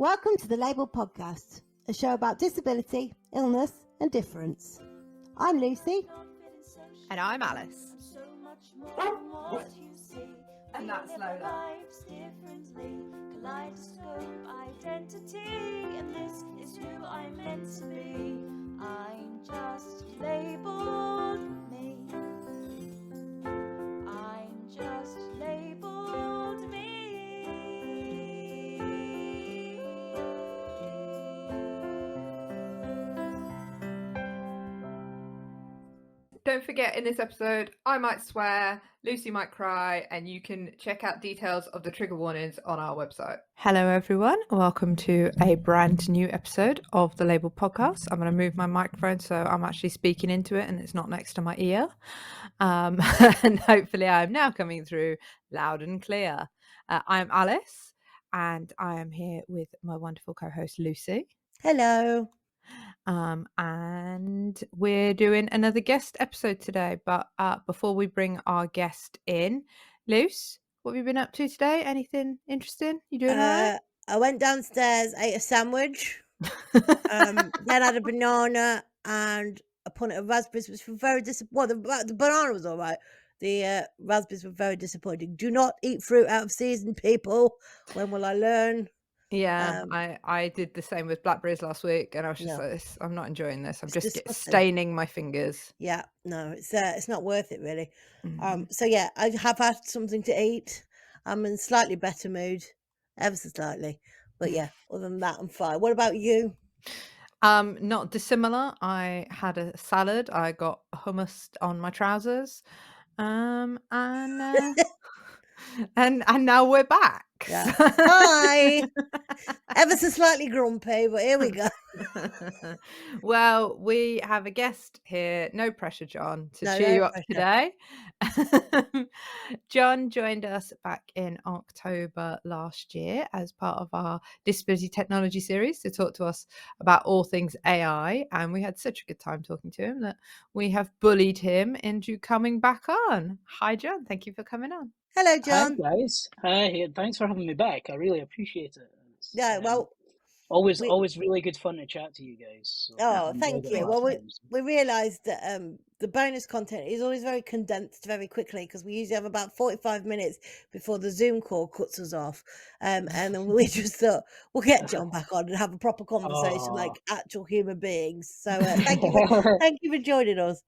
Welcome to the lABLEd podcast, a show about disability, illness and difference. I'm Lucy. And I'm Alice. And that's Lola. Kaleidoscope identity, and this is who I'm meant to be. I'm just labelled me. I'm just labelled me. Don't forget, in this episode, I might swear, Lucy might cry, and you can check out details of the trigger warnings on our website. Hello, everyone. Welcome to a brand new episode of the lABLEd podcast. I'm going to move my microphone so I'm actually speaking into it and it's not next to my ear. And hopefully I'm now coming through loud and clear. I'm Alice, and I am here with my wonderful co-host, Lucy. Hello. And we're doing another guest episode today, but before we bring our guest in, Luce, what have you been up to today? Anything interesting? You doing all right? I went downstairs, ate a sandwich, then had a banana and a punnet of raspberries, which were very disappointing. Well, the banana was all right. The raspberries were very disappointing. Do not eat fruit out of season, people. When will I learn? Yeah, I did the same with blackberries last week, and I was just like, I'm not enjoying this. I'm just staining my fingers. Yeah, no, it's not worth it really. So yeah, I have had something to eat. I'm in slightly better mood, ever so slightly. But yeah, other than that, I'm fine. What about you? Not dissimilar. I had a salad. I got hummus on my trousers, and now we're back. Yeah. Hi. Ever so slightly grumpy, but here we go. Well, we have a guest here. No pressure, John, to cheer you up today. John joined us back in October last year as part of our Disability Technology series to talk to us about all things AI. And we had such a good time talking to him that we have bullied him into coming back on. Hi, John. Thank you for coming on. Hello, John. Hi, guys. Hi. Thanks for having me back. I really appreciate it. Yeah, well, always really good fun to chat to you guys. So thank you. Well, we realised that the bonus content is always very condensed very quickly because we usually have about 45 minutes before the Zoom call cuts us off. And then we just thought we'll get John back on and have a proper conversation like actual human beings. So thank you for joining us.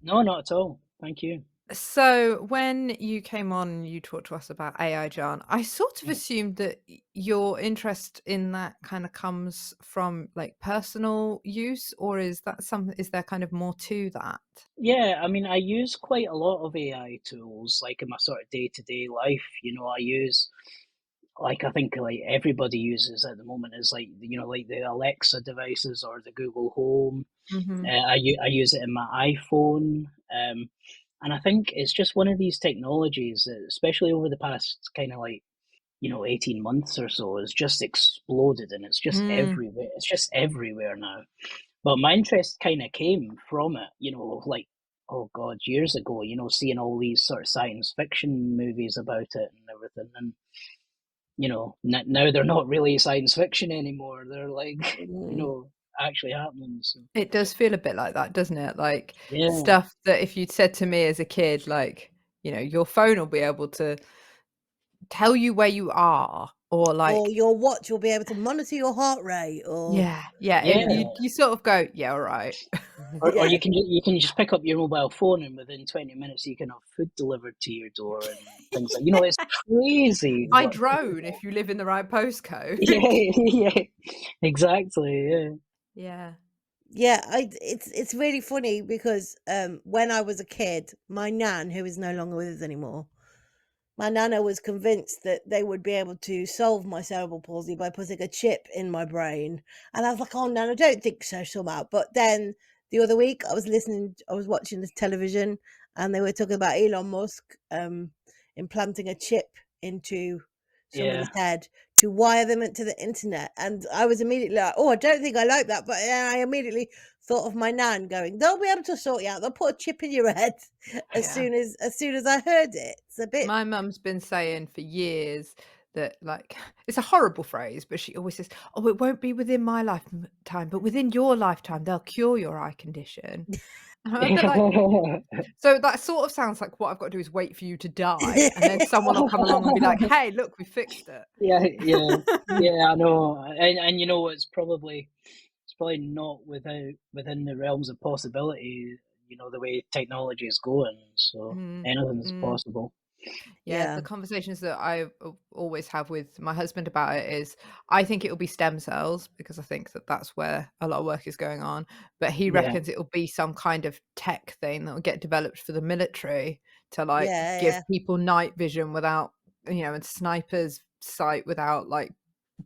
No, not at all. Thank you. So when you came on, you talked to us about AI, John. I sort of assumed that your interest in that kind of comes from like personal use, or is there kind of more to that? Yeah, I mean, I use quite a lot of AI tools, like in my sort of day-to-day life. I use, like, I think like everybody uses at the moment is like, like the Alexa devices or the Google Home. Mm-hmm. I use it in my iPhone. And I think it's just one of these technologies that, especially over the past kind of like, 18 months or so, has just exploded and it's just everywhere. It's just everywhere now. But my interest kind of came from it, like, oh God, years ago, seeing all these sort of science fiction movies about it and everything. And, now they're not really science fiction anymore. They're like, actually happening. So. It does feel a bit like that, doesn't it? Like stuff that if you'd said to me as a kid, like, your phone will be able to tell you where you are, or like, or your watch will be able to monitor your heart rate, or you sort of go, yeah, all right. Or you can just pick up your mobile phone and within 20 minminutes you can have food delivered to your door and things like it's crazy. By drone if you live in the right postcode. yeah, exactly. Yeah, it's really funny because when I was a kid, my nan, who is no longer with us anymore, my nana was convinced that they would be able to solve my cerebral palsy by putting a chip in my brain. And I was like, oh, Nan, I don't think so, somehow. But then the other week I was watching the television and they were talking about Elon Musk implanting a chip into somebody's head to wire them into the internet. And I was immediately like, oh, I don't think I like that. But I immediately thought of my nan going, they'll be able to sort you out. They'll put a chip in your head as soon as I heard it. It's a bit. My mum's been saying for years that, like, it's a horrible phrase, but she always says, "Oh, it won't be within my lifetime, but within your lifetime, they'll cure your eye condition." And I'm a bit like, so that sort of sounds like what I've got to do is wait for you to die, and then someone will come along and be like, "Hey, look, we fixed it." Yeah, I know, and it's probably not within the realms of possibility. The way technology is going, so Mm, anything's mm. possible. Yeah, Yeah. the conversations that I always have with my husband about it is, I think it'll be stem cells because I think that that's where a lot of work is going on. But he Yeah, reckons it'll be some kind of tech thing that will get developed for the military to like Yeah, give yeah. people night vision without, and snipers sight without like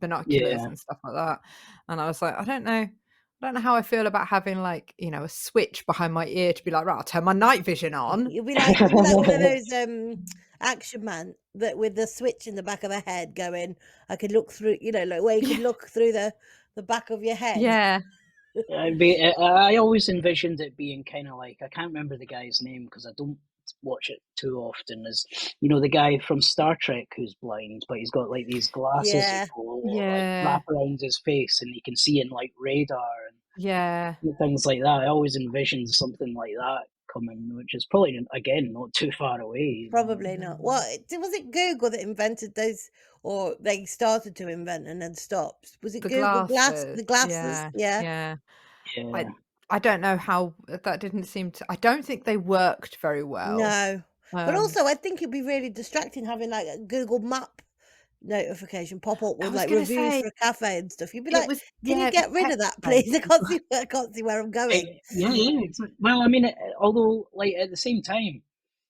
binoculars yeah. and stuff like that. And I was like, I don't know. I don't know how I feel about having like, a switch behind my ear to be like, right, I'll turn my night vision on. You'll be like one of those action man that with the switch in the back of a head going, I could look through, like where you could look through the back of your head. Yeah. I always envisioned it being kind of like, I can't remember the guy's name because I don't watch it too often. As the guy from Star Trek who's blind, but he's got like these glasses that Yeah. go like Yeah. wrap around his face, and he can see in like radar Yeah. and things like that. I always envisioned something like that coming, which is probably again not too far away. Probably not. Well, was it Google that invented those, or they started to invent and then stopped? Was it The Google glasses. the glasses? Yeah. Yeah. Yeah. I Yeah, I don't know how that didn't seem to, I don't think they worked very well. No. But Um, also, I think it'd be really distracting having like a Google Map notification pop up I with was like gonna reviews say for a cafe and stuff. You'd be it like, was, "Can you it was get rid of that, please? text-based. I can't see where I'm going." yeah, exactly. Well, I mean, although like at the same time,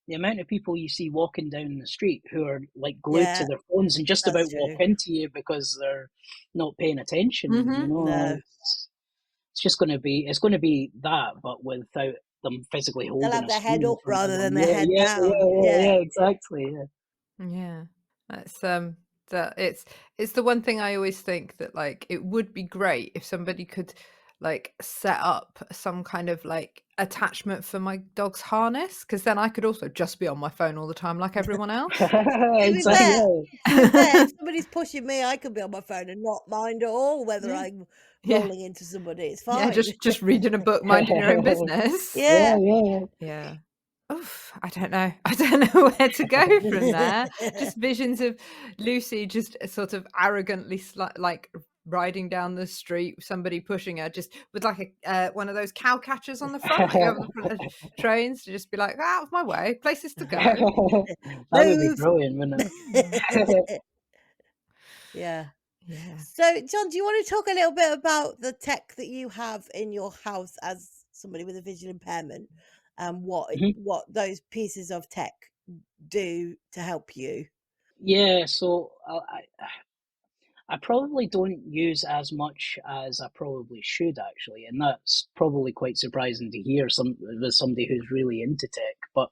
the amount of people you see walking down the street who are like glued to Yeah, their phones and just that's about walk true. into you because they're not paying attention, Mhm. No, it's just going to be that, but without them physically they'll holding have a their head screen in up front of rather them. than their Yeah, head yeah, down. yeah, yeah, Yeah. yeah, exactly. Yeah. Yeah. That's it's the one thing I always think that like it would be great if somebody could like set up some kind of like attachment for my dog's harness, because then I could also just be on my phone all the time like everyone else. To be Exactly. fair, Yeah. if somebody's pushing me, I could be on my phone and not mind at all whether Yeah. I'm Yeah. rolling into somebody. It's Yeah, fine. just reading a book, minding your own business. Yeah. Yeah, yeah. Yeah. Oof, I don't know. I don't know where to go from there. Just visions of Lucy just sort of arrogantly like riding down the street, somebody pushing her, just with like a one of those cow catchers on the front that you have on the front of trains, to just be like, out of my way, places to go. That would be Move. brilliant, wouldn't Mm, it? Yeah. yeah. So, John, do you want to talk a little bit about the tech that you have in your house as somebody with a visual impairment, and Mhm. what those pieces of tech do to help you? Yeah, so I probably don't use as much as I probably should actually, and that's probably quite surprising to hear with somebody who's really into tech. But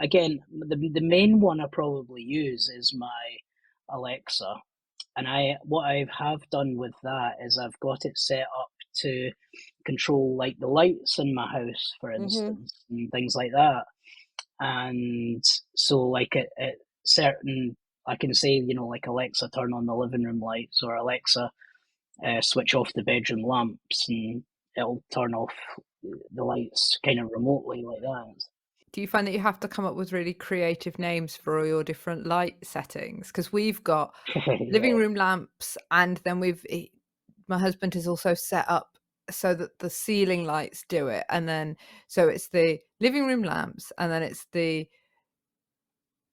again, the main one I probably use is my Alexa, and what I have done with that is I've got it set up to control like the lights in my house, for Mhm. instance, and things like that. And so like at certain, I can say, like Alexa, turn on the living room lights, or Alexa, switch off the bedroom lamps, and it'll turn off the lights kind of remotely like that. Do you find that you have to come up with really creative names for all your different light settings? Because we've got living Yeah, room lamps, and then my husband has also set up so that the ceiling lights do it, and then so it's the living room lamps, and then it's the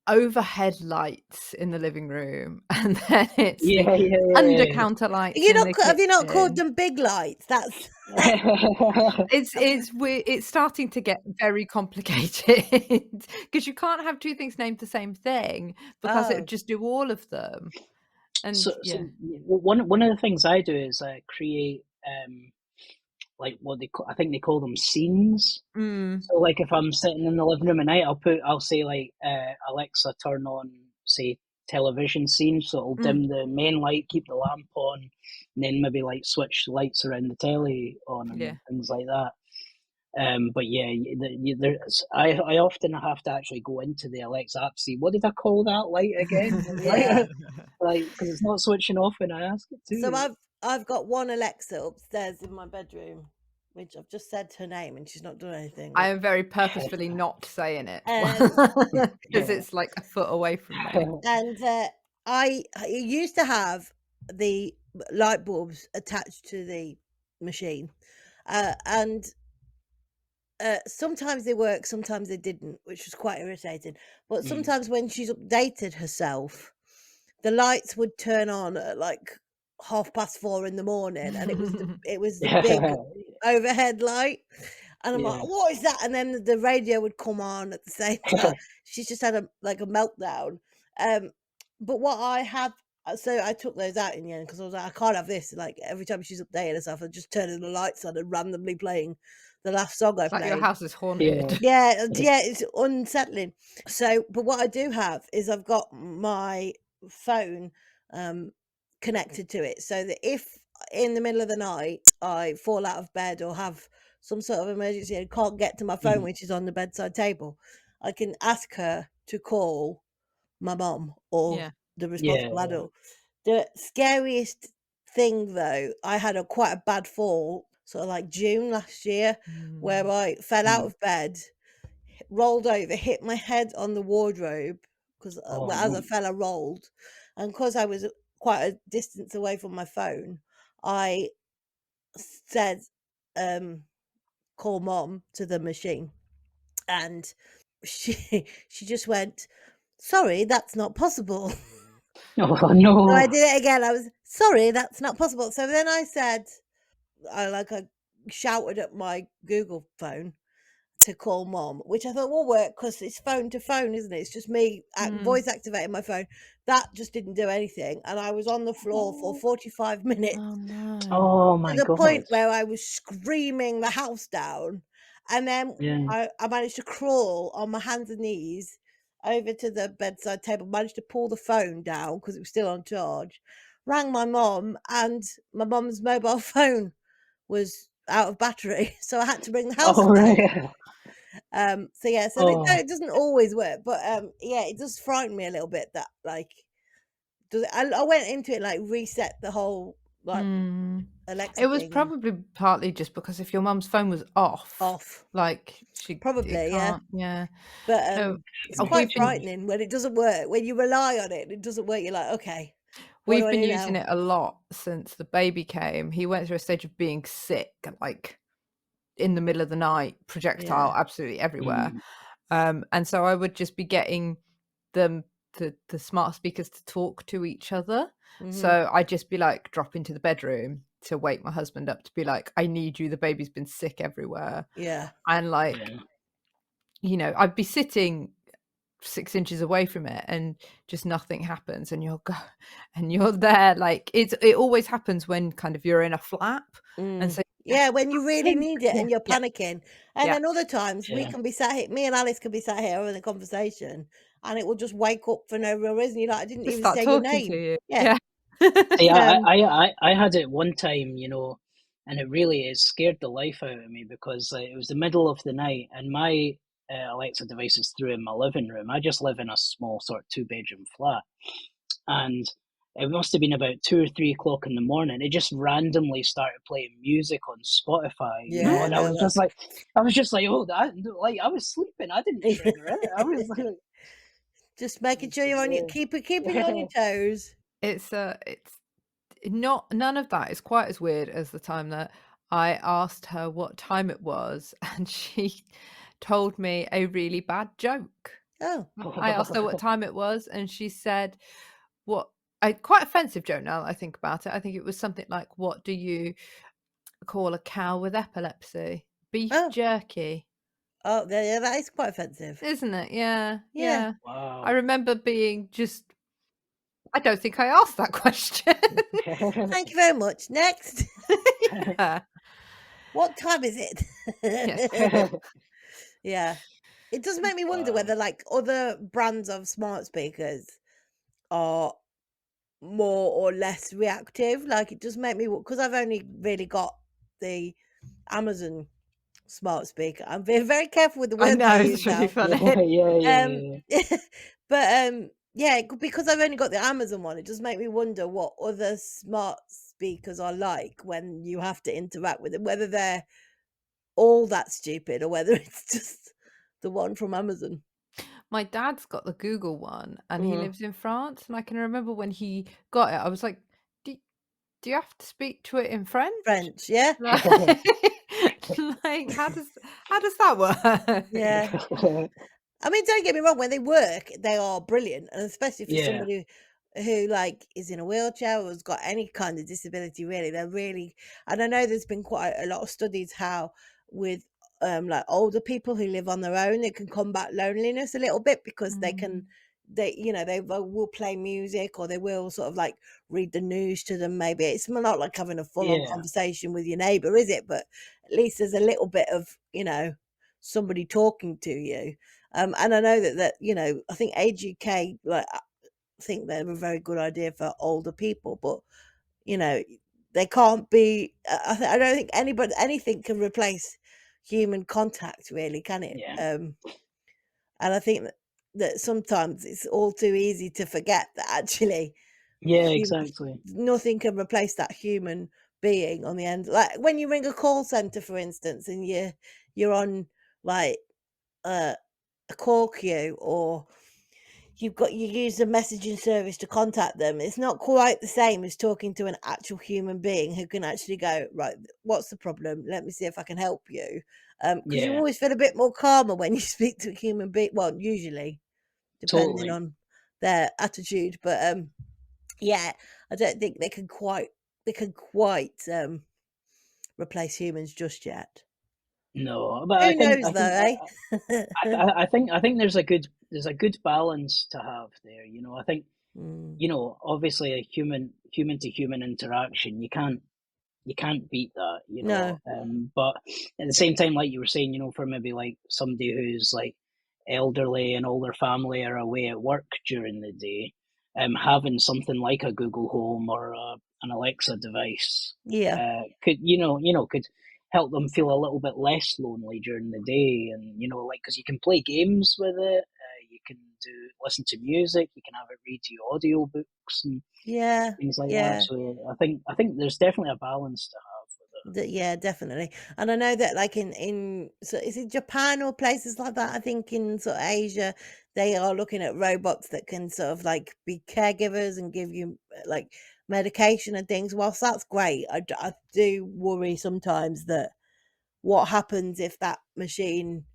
overhead lights in the living room, and then it's the yeah, under yeah, counter lights in the Have you not called kitchen. them big lights? That's yeah. It's starting to get very complicated because you can't have two things named the same thing, because it would oh, just do all of them. And So yeah. one of the things I do is I create like I think they call them scenes. Mm, So like if I'm sitting in the living room at night, I'll say like Alexa, turn on, say, television scene, so it'll mm, dim the main light, keep the lamp on, and then maybe like switch lights around the telly on yeah. and things like that. But yeah, I often have to actually go into the Alexa app, see what did I call that light again, Yeah. like because it's not switching off when I ask it So to. I've got one Alexa upstairs in my bedroom, which I've just said her name and she's not done anything. I am very purposefully not saying it Um, because it's like a foot away from me. and I used to have the light bulbs attached to the machine, and sometimes they work, sometimes they didn't, which was quite irritating. But sometimes when she's updated herself, the lights would turn on at like 4:30 in the morning, and it was the big overhead light, and I'm like, Yeah. "What is that?" And then the radio would come on at the same time. She's just had a meltdown. Um, but what I have, so I took those out in the end because I was like, I can't have this. Like every time she's updating herself, I'm just turning the lights on and randomly playing the last song I It's like your played. house is haunted. Yeah, it's unsettling. So, but what I do have is I've got my phone connected to it so that if in the middle of the night I fall out of bed or have some sort of emergency and can't get to my phone, which is on the bedside table, I can ask her to call my mum or Yeah. the Yeah. responsible adult. The scariest thing though, I had quite a bad fall, sort of like June last year, where I fell out of bed, rolled over, hit my head on the wardrobe because Oh as I no. fell, I rolled, and because I was quite a distance away from my phone, I said, "Call mom" to the machine, and she just went, "Sorry, that's not possible." Oh So I no. did it again. I was, "Sorry, that's not possible." So then I said, I shouted at my Google phone to call mom, which I thought will work because it's phone to phone, isn't it? It's just me voice activating my phone. That just didn't do anything. And I was on the floor for 45 minutes Oh no. Oh to my the God. point where I was screaming the house down. And then Yeah. I managed to crawl on my hands and knees over to the bedside table, managed to pull the phone down because it was still on charge, rang my mom, and my mom's mobile phone was out of battery. So I had to bring the house Oh down. right. So yeah, so Oh. it doesn't always work, but yeah, it does frighten me a little bit that like I went into it like reset the whole like Mm. Alexa It was thing probably partly just because if your mum's phone was off, off. like it Probably, yeah. can't, yeah. But No, it's quite we've been frightening when it doesn't work. When you rely on it and it doesn't work, you're like, okay, what do we've I been do using now? it a lot since the baby came. He went through a stage of being sick, like in the middle of the night, projectile Yeah. absolutely everywhere. Mm. And so I would just be getting them the smart speakers to talk to each other. Hmm. So I'd just be like drop into the bedroom to wake my husband up to be like, I need you, the baby's been sick everywhere. Yeah. And like, Yeah. I'd be sitting 6 inches away from it and just nothing happens and you'll go and you're there like it always happens when kind of you're in a flap and Mm. so Yeah, when you really need it yeah, and you're yeah, panicking. And yeah, then other times we Yeah. can be sat here, me and Alice can be sat here having a conversation and it will just wake up for no real reason. You're like, I didn't just even start say your talking to name. you. Yeah. Yeah. See, Um, I had it one time, and it scared the life out of me because it was the middle of the night and my Alexa device is through in my living room. I just live in a small sort of two-bedroom flat, and it must have been about 2 or 3 o'clock in the morning. It just randomly started playing music on Spotify, yeah, and no, I was just like, oh, I was sleeping. I didn't trigger it. I was like, just making sure you're on your keeping on your toes. It's not none of that is quite as weird as the time that I asked her what time it was and she told me a really bad joke. Oh, I asked her what time it was and she said what quite offensive joke now that I think about it. I think it was something like, what do you call a cow with epilepsy? Beef oh, jerky. oh, yeah, that is quite offensive. Isn't it? Yeah, Yeah. yeah. I wow. remember being just I don't think I asked that question. Thank you very much. Next. Yeah. What time is Yes. it? Yeah. It does make me wonder Wow. whether like other brands of smart speakers are more or less reactive. Like it does make me because I've only really got the Amazon smart speaker. I'm being very careful with the I words know, I it's use really now. funny. Yeah. But yeah, because I've only got the Amazon one, it does make me wonder what other smart speakers are like when you have to interact with them, whether they're all that stupid or whether it's just the one from Amazon. My dad's got the Google one, and he Mm. lives in France, and I can remember when he got it, I was like, "Do do you have to speak to it in French?" French, yeah, Like like, how does that work? yeah. I mean, don't get me wrong, when they work, they are brilliant, and especially for Yeah, somebody who, like, is in a wheelchair or has got any kind of disability, really, they're really. And I know there's been quite a lot of studies how with, like, older people who live on their own, it can combat loneliness a little bit because Mm. they will play music or they will sort of, like, read the news to them maybe. It's not like having a full-on yeah, conversation with your neighbour, is it? But at least there's a little bit of, somebody talking to you. And I know that, I think Age UK, like, I think they're a very good idea for older people, but, you know, they can't be, I don't think anything can replace human contact really, can it? yeah, And I think that sometimes it's all too easy to forget that actually yeah, hum exactly. nothing can replace that human being on the end. Like, when you ring a call center, for instance, and you're on, like, a call queue, or you use the messaging service to contact them. It's not quite the same as talking to an actual human being who can actually go, right, what's the problem? Let me see if I can help you. Because you Yeah, always feel a bit more calmer when you speak to a human being. Well, usually, depending totally. on their attitude. But yeah, I don't think they can quite replace humans just yet. No, but Who knows though, eh? I think there's a good balance to have there. I think Mm, obviously a human to human interaction, you can't beat that, no, but at the same time, like you were saying, for maybe like somebody who's like elderly and all their family are away at work during the day, having something like a Google Home or an Alexa device yeah, could could help them feel a little bit less lonely during the day, and like because you can play games with it, you can listen to music, you can have it read you audio books and yeah, things like that. yeah. So I think there's definitely a balance to have with Yeah, definitely. And I know that, like, in so is it Japan or places like that? I think in sort of Asia, they are looking at robots that can sort of like be caregivers and give you, like, medication and things. Whilst that's great, I do worry sometimes that what happens if that machine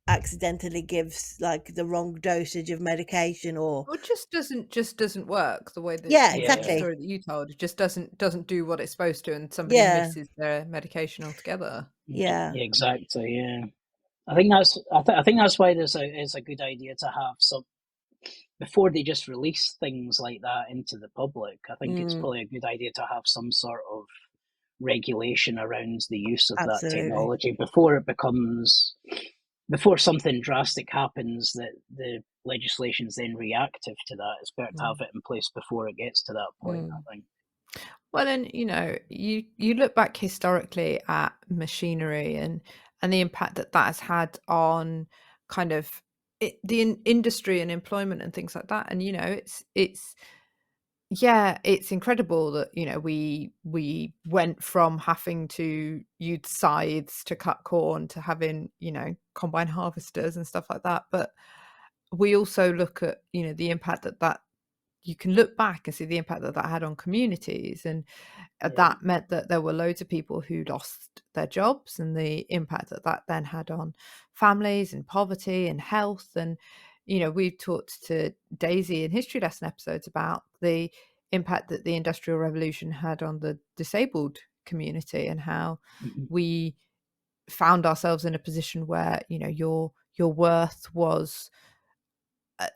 accidentally gives, like, the wrong dosage of medication, or Or just doesn't work the way that, yeah, the Yeah, exactly. story that you told. It just doesn't do what it's supposed to, and somebody Yeah, misses their medication altogether. yeah. yeah, exactly. Yeah, I think that's why it's a good idea to have some before they just release things like that into the public. I think it's Mm, probably a good idea to have some sort of regulation around the use of that absolutely. technology before something drastic happens that the legislation is then reactive to that. It's better to have Mm, it in place before it gets to that point, mm, I think. Well, and you look back historically at machinery and the impact that that has had on kind of industry and employment and things like that. And it's yeah, it's incredible that we went from having to use scythes to cut corn to having combine harvesters and stuff like that. But we also look at the impact that you can look back and see the impact that that had on communities, and Yeah. that meant that there were loads of people who lost their jobs, and the impact that that then had on families and poverty and health. And we've talked to Daisy in history lesson episodes about the impact that the Industrial Revolution had on the disabled community, and how Mhm. we found ourselves in a position where your worth was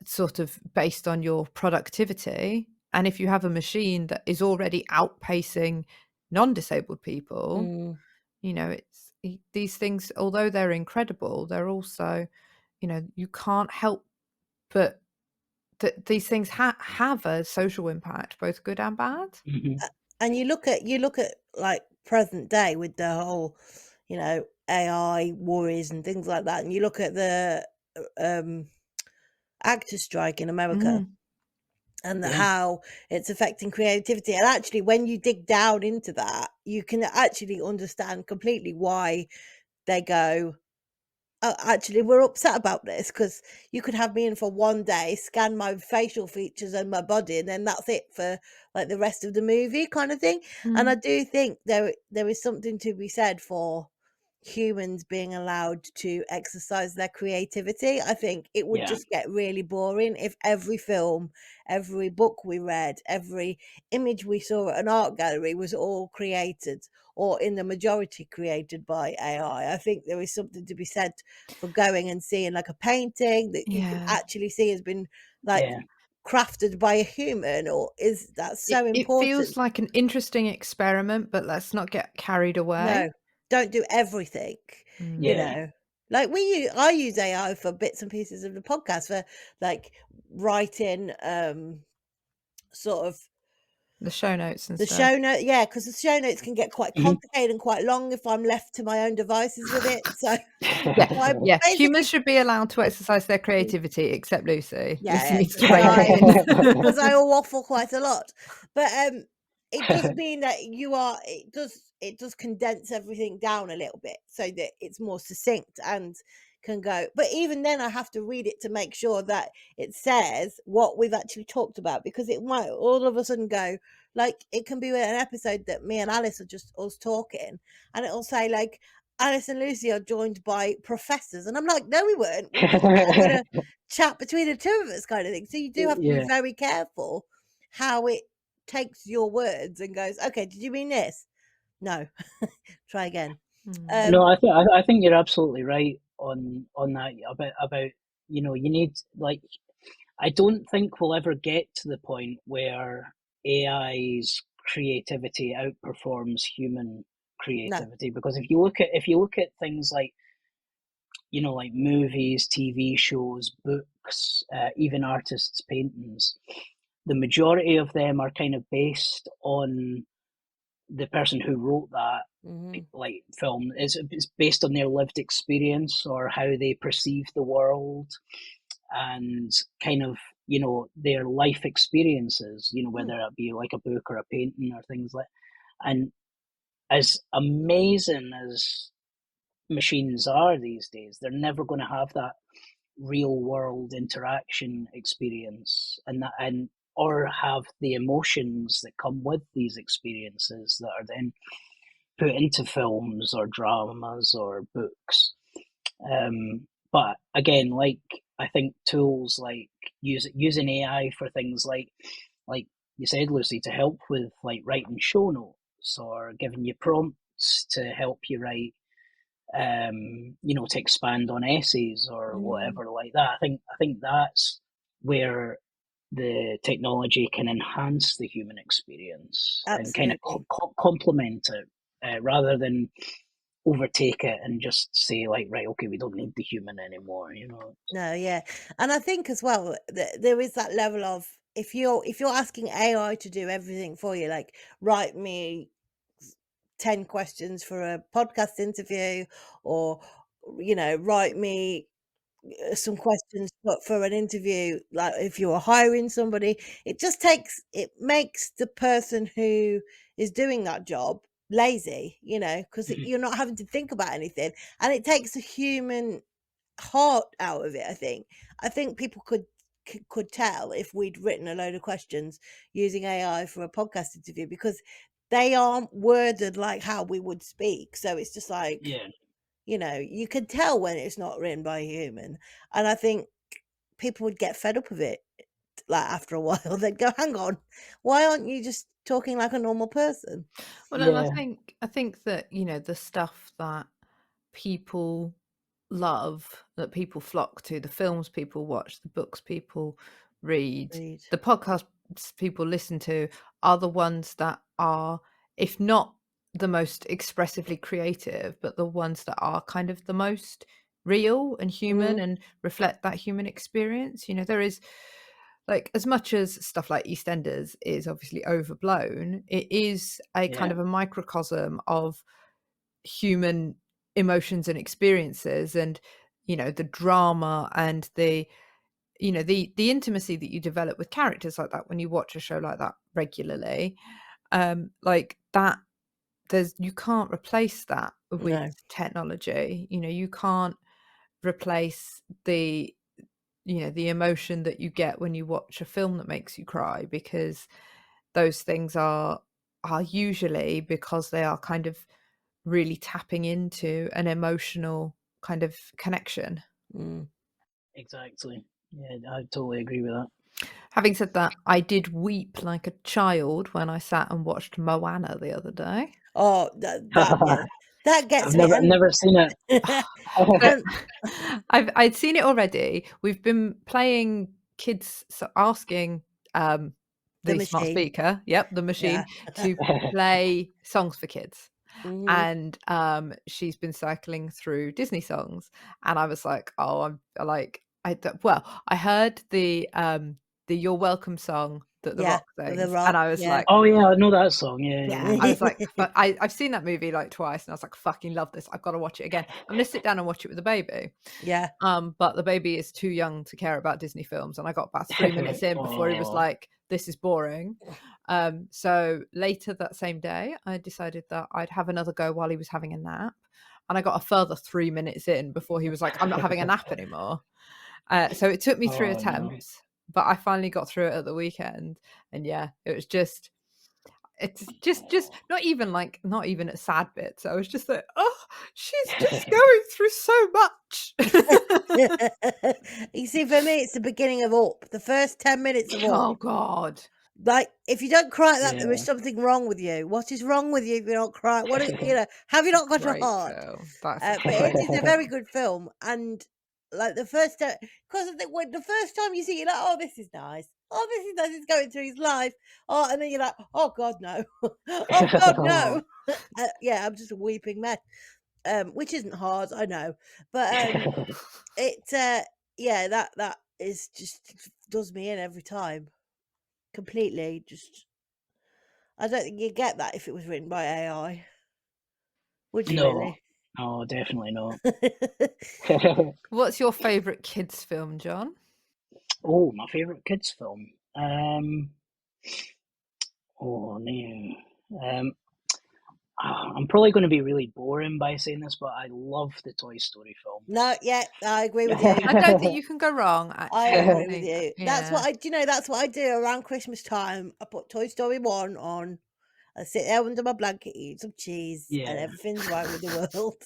sort of based on your productivity. And if you have a machine that is already outpacing non-disabled people, mm. these things, although they're incredible, they're also, you can't help but that these things have a social impact, both good and bad. Mhm. And you look at, like, present day with the whole, you know, AI worries and things like that, and you look at the actor strike in America and Yeah. how it's affecting creativity. And actually, when you dig down into that, you can actually understand completely why they go, oh, actually, we're upset about this, because you could have me in for one day, scan my facial features and my body, and then that's it for like the rest of the movie, kind of thing. And I do think there is something to be said for humans being allowed to exercise their creativity. I think it would Yeah. just get really boring if every film, every book we read, every image we saw at an art gallery was all created, or in the majority created by AI. I think there is something to be said for going and seeing like a painting that you can Yeah. actually see has been like Yeah. crafted by a human, or is that so It feels important? like an interesting experiment, but let's not get carried away. No, don't do everything, you Yeah. know. Like I use AI for bits and pieces of the podcast, for like writing sort of The show notes and the stuff. show note, yeah, because the show notes can get quite Mhm. complicated and quite long if I'm left to my own devices with it. So Yeah, I yeah. Humans basically, should be allowed to exercise their creativity, except Lucy. Lucy yeah, needs to because rein it I in. waffle quite a lot. But it does mean that it does condense everything down a little bit so that it's more succinct and can go. But even then, I have to read it to make sure that it says what we've actually talked about, because it might all of a sudden go, like, it can be an episode that me and Alice are just us talking, and it'll say like, Alice and Lucy are joined by professors, and I'm like, no, we weren't. We just had a chat between the two of us, kind of thing. So you do have to be Yeah. very careful how it takes your words and goes, okay, did you mean this? No. Try again. No, I think you're absolutely right on that about you need, like, I don't think we'll ever get to the point where AI's creativity outperforms human No. creativity, because if you look at things like, like movies, TV shows, books, even artists' paintings, the majority of them are kind of based on the person who wrote that, Hmm. like, film. It's based on their lived experience or how they perceive the world, and kind of, their life experiences, whether it be like a book or a painting or things like. And as amazing as machines are these days, they're never going to have that real world interaction experience, and or have the emotions that come with these experiences that are then put into films or dramas or books. But again, like, I think tools like using AI for things like you said, Lucy, to help with like writing show notes or giving you prompts to help you write, to expand on essays or Mm. whatever like that. I think that's where the technology can enhance the human experience and kind of Absolutely. complement it, rather than overtake it and just say like, right, okay, we don't need the human anymore. No, yeah. And I think as well that there is that level of, if you're asking AI to do everything for you, like write me 10 questions for a podcast interview, or write me some questions for an interview, like if you're hiring somebody, it makes the person who is doing that job lazy, because Mhm. you're not having to think about anything, and it takes a human heart out of it. I think people could tell if we'd written a load of questions using AI for a podcast interview, because they aren't worded like how we would speak. So it's just like, Yeah. you can tell when it's not written by a human. And I think people would get fed up of it, like after a while. They'd go, hang on, why aren't you just talking like a normal person? Well, and Yeah. I think that, the stuff that people love, that people flock to, the films people watch, the books people read, Read. the podcasts people listen to, are the ones that are, if not the most expressively creative, but the ones that are kind of the most real and human Mm, and reflect that human experience. There is, like, as much as stuff like EastEnders is obviously overblown, it is a kind Yeah. of a microcosm of human emotions and experiences, and the drama and the intimacy that you develop with characters like that when you watch a show like that regularly, like that. You can't replace that with technology. You can't replace the emotion that you get when you watch a film that makes you cry, because those things are usually, because they are kind of really tapping into an emotional kind of connection. Exactly. Yeah, I totally agree with that. Having said that, I did weep like a child when I sat and watched Moana the other day. Oh, that gets I've me. never seen it. I'd seen it already. We've been playing kids, so asking the smart speaker, the machine, to play songs for kids. And she's been cycling through Disney songs, and I was like, I heard the You're Welcome song that The Rock sings, and I was like, oh yeah, I know that song. Yeah. I was like, I've seen that movie like twice, and I was like, fucking love this. I've got to watch it again. I'm gonna sit down and watch it with the baby. But the baby is too young to care about Disney films, and I got about 3 minutes in before he was like, this is boring. So later that same day, I decided that I'd have another go while he was having a nap, and I got a further 3 minutes in before he was like, I'm not having a nap anymore. So it took me 3 attempts, but I finally got through it at the weekend, and it was just, it's just not even at sad bits. I was just like, oh, she's just going through so much. You see, for me, it's the beginning of Up. The first 10 minutes of Up. Oh God! Like, if you don't cry at that, there is something wrong with you. What is wrong with you if you don't cry? What is, have you not got a heart? But it is a very good film, and like the first time, because when the first time you see it, you're like, oh, this is nice. Oh, this is nice. He's going through his life. Oh, and then you're like, oh God, no. Oh God, no. I'm just a weeping mess. Which isn't hard, I know, but that is just does me in every time. Completely, just I don't think you'd get that if it was written by AI. Would you really? No, definitely not. What's your favourite kids film, John? Oh, my favourite kids film. I'm probably going to be really boring by saying this, but I love the Toy Story film. No, I agree with you. I don't think you can go wrong, actually. I agree with you. That's what that's what I do around Christmas time. I put Toy Story 1 on. I sit there under my blanket, eat some cheese, and everything's right with the world.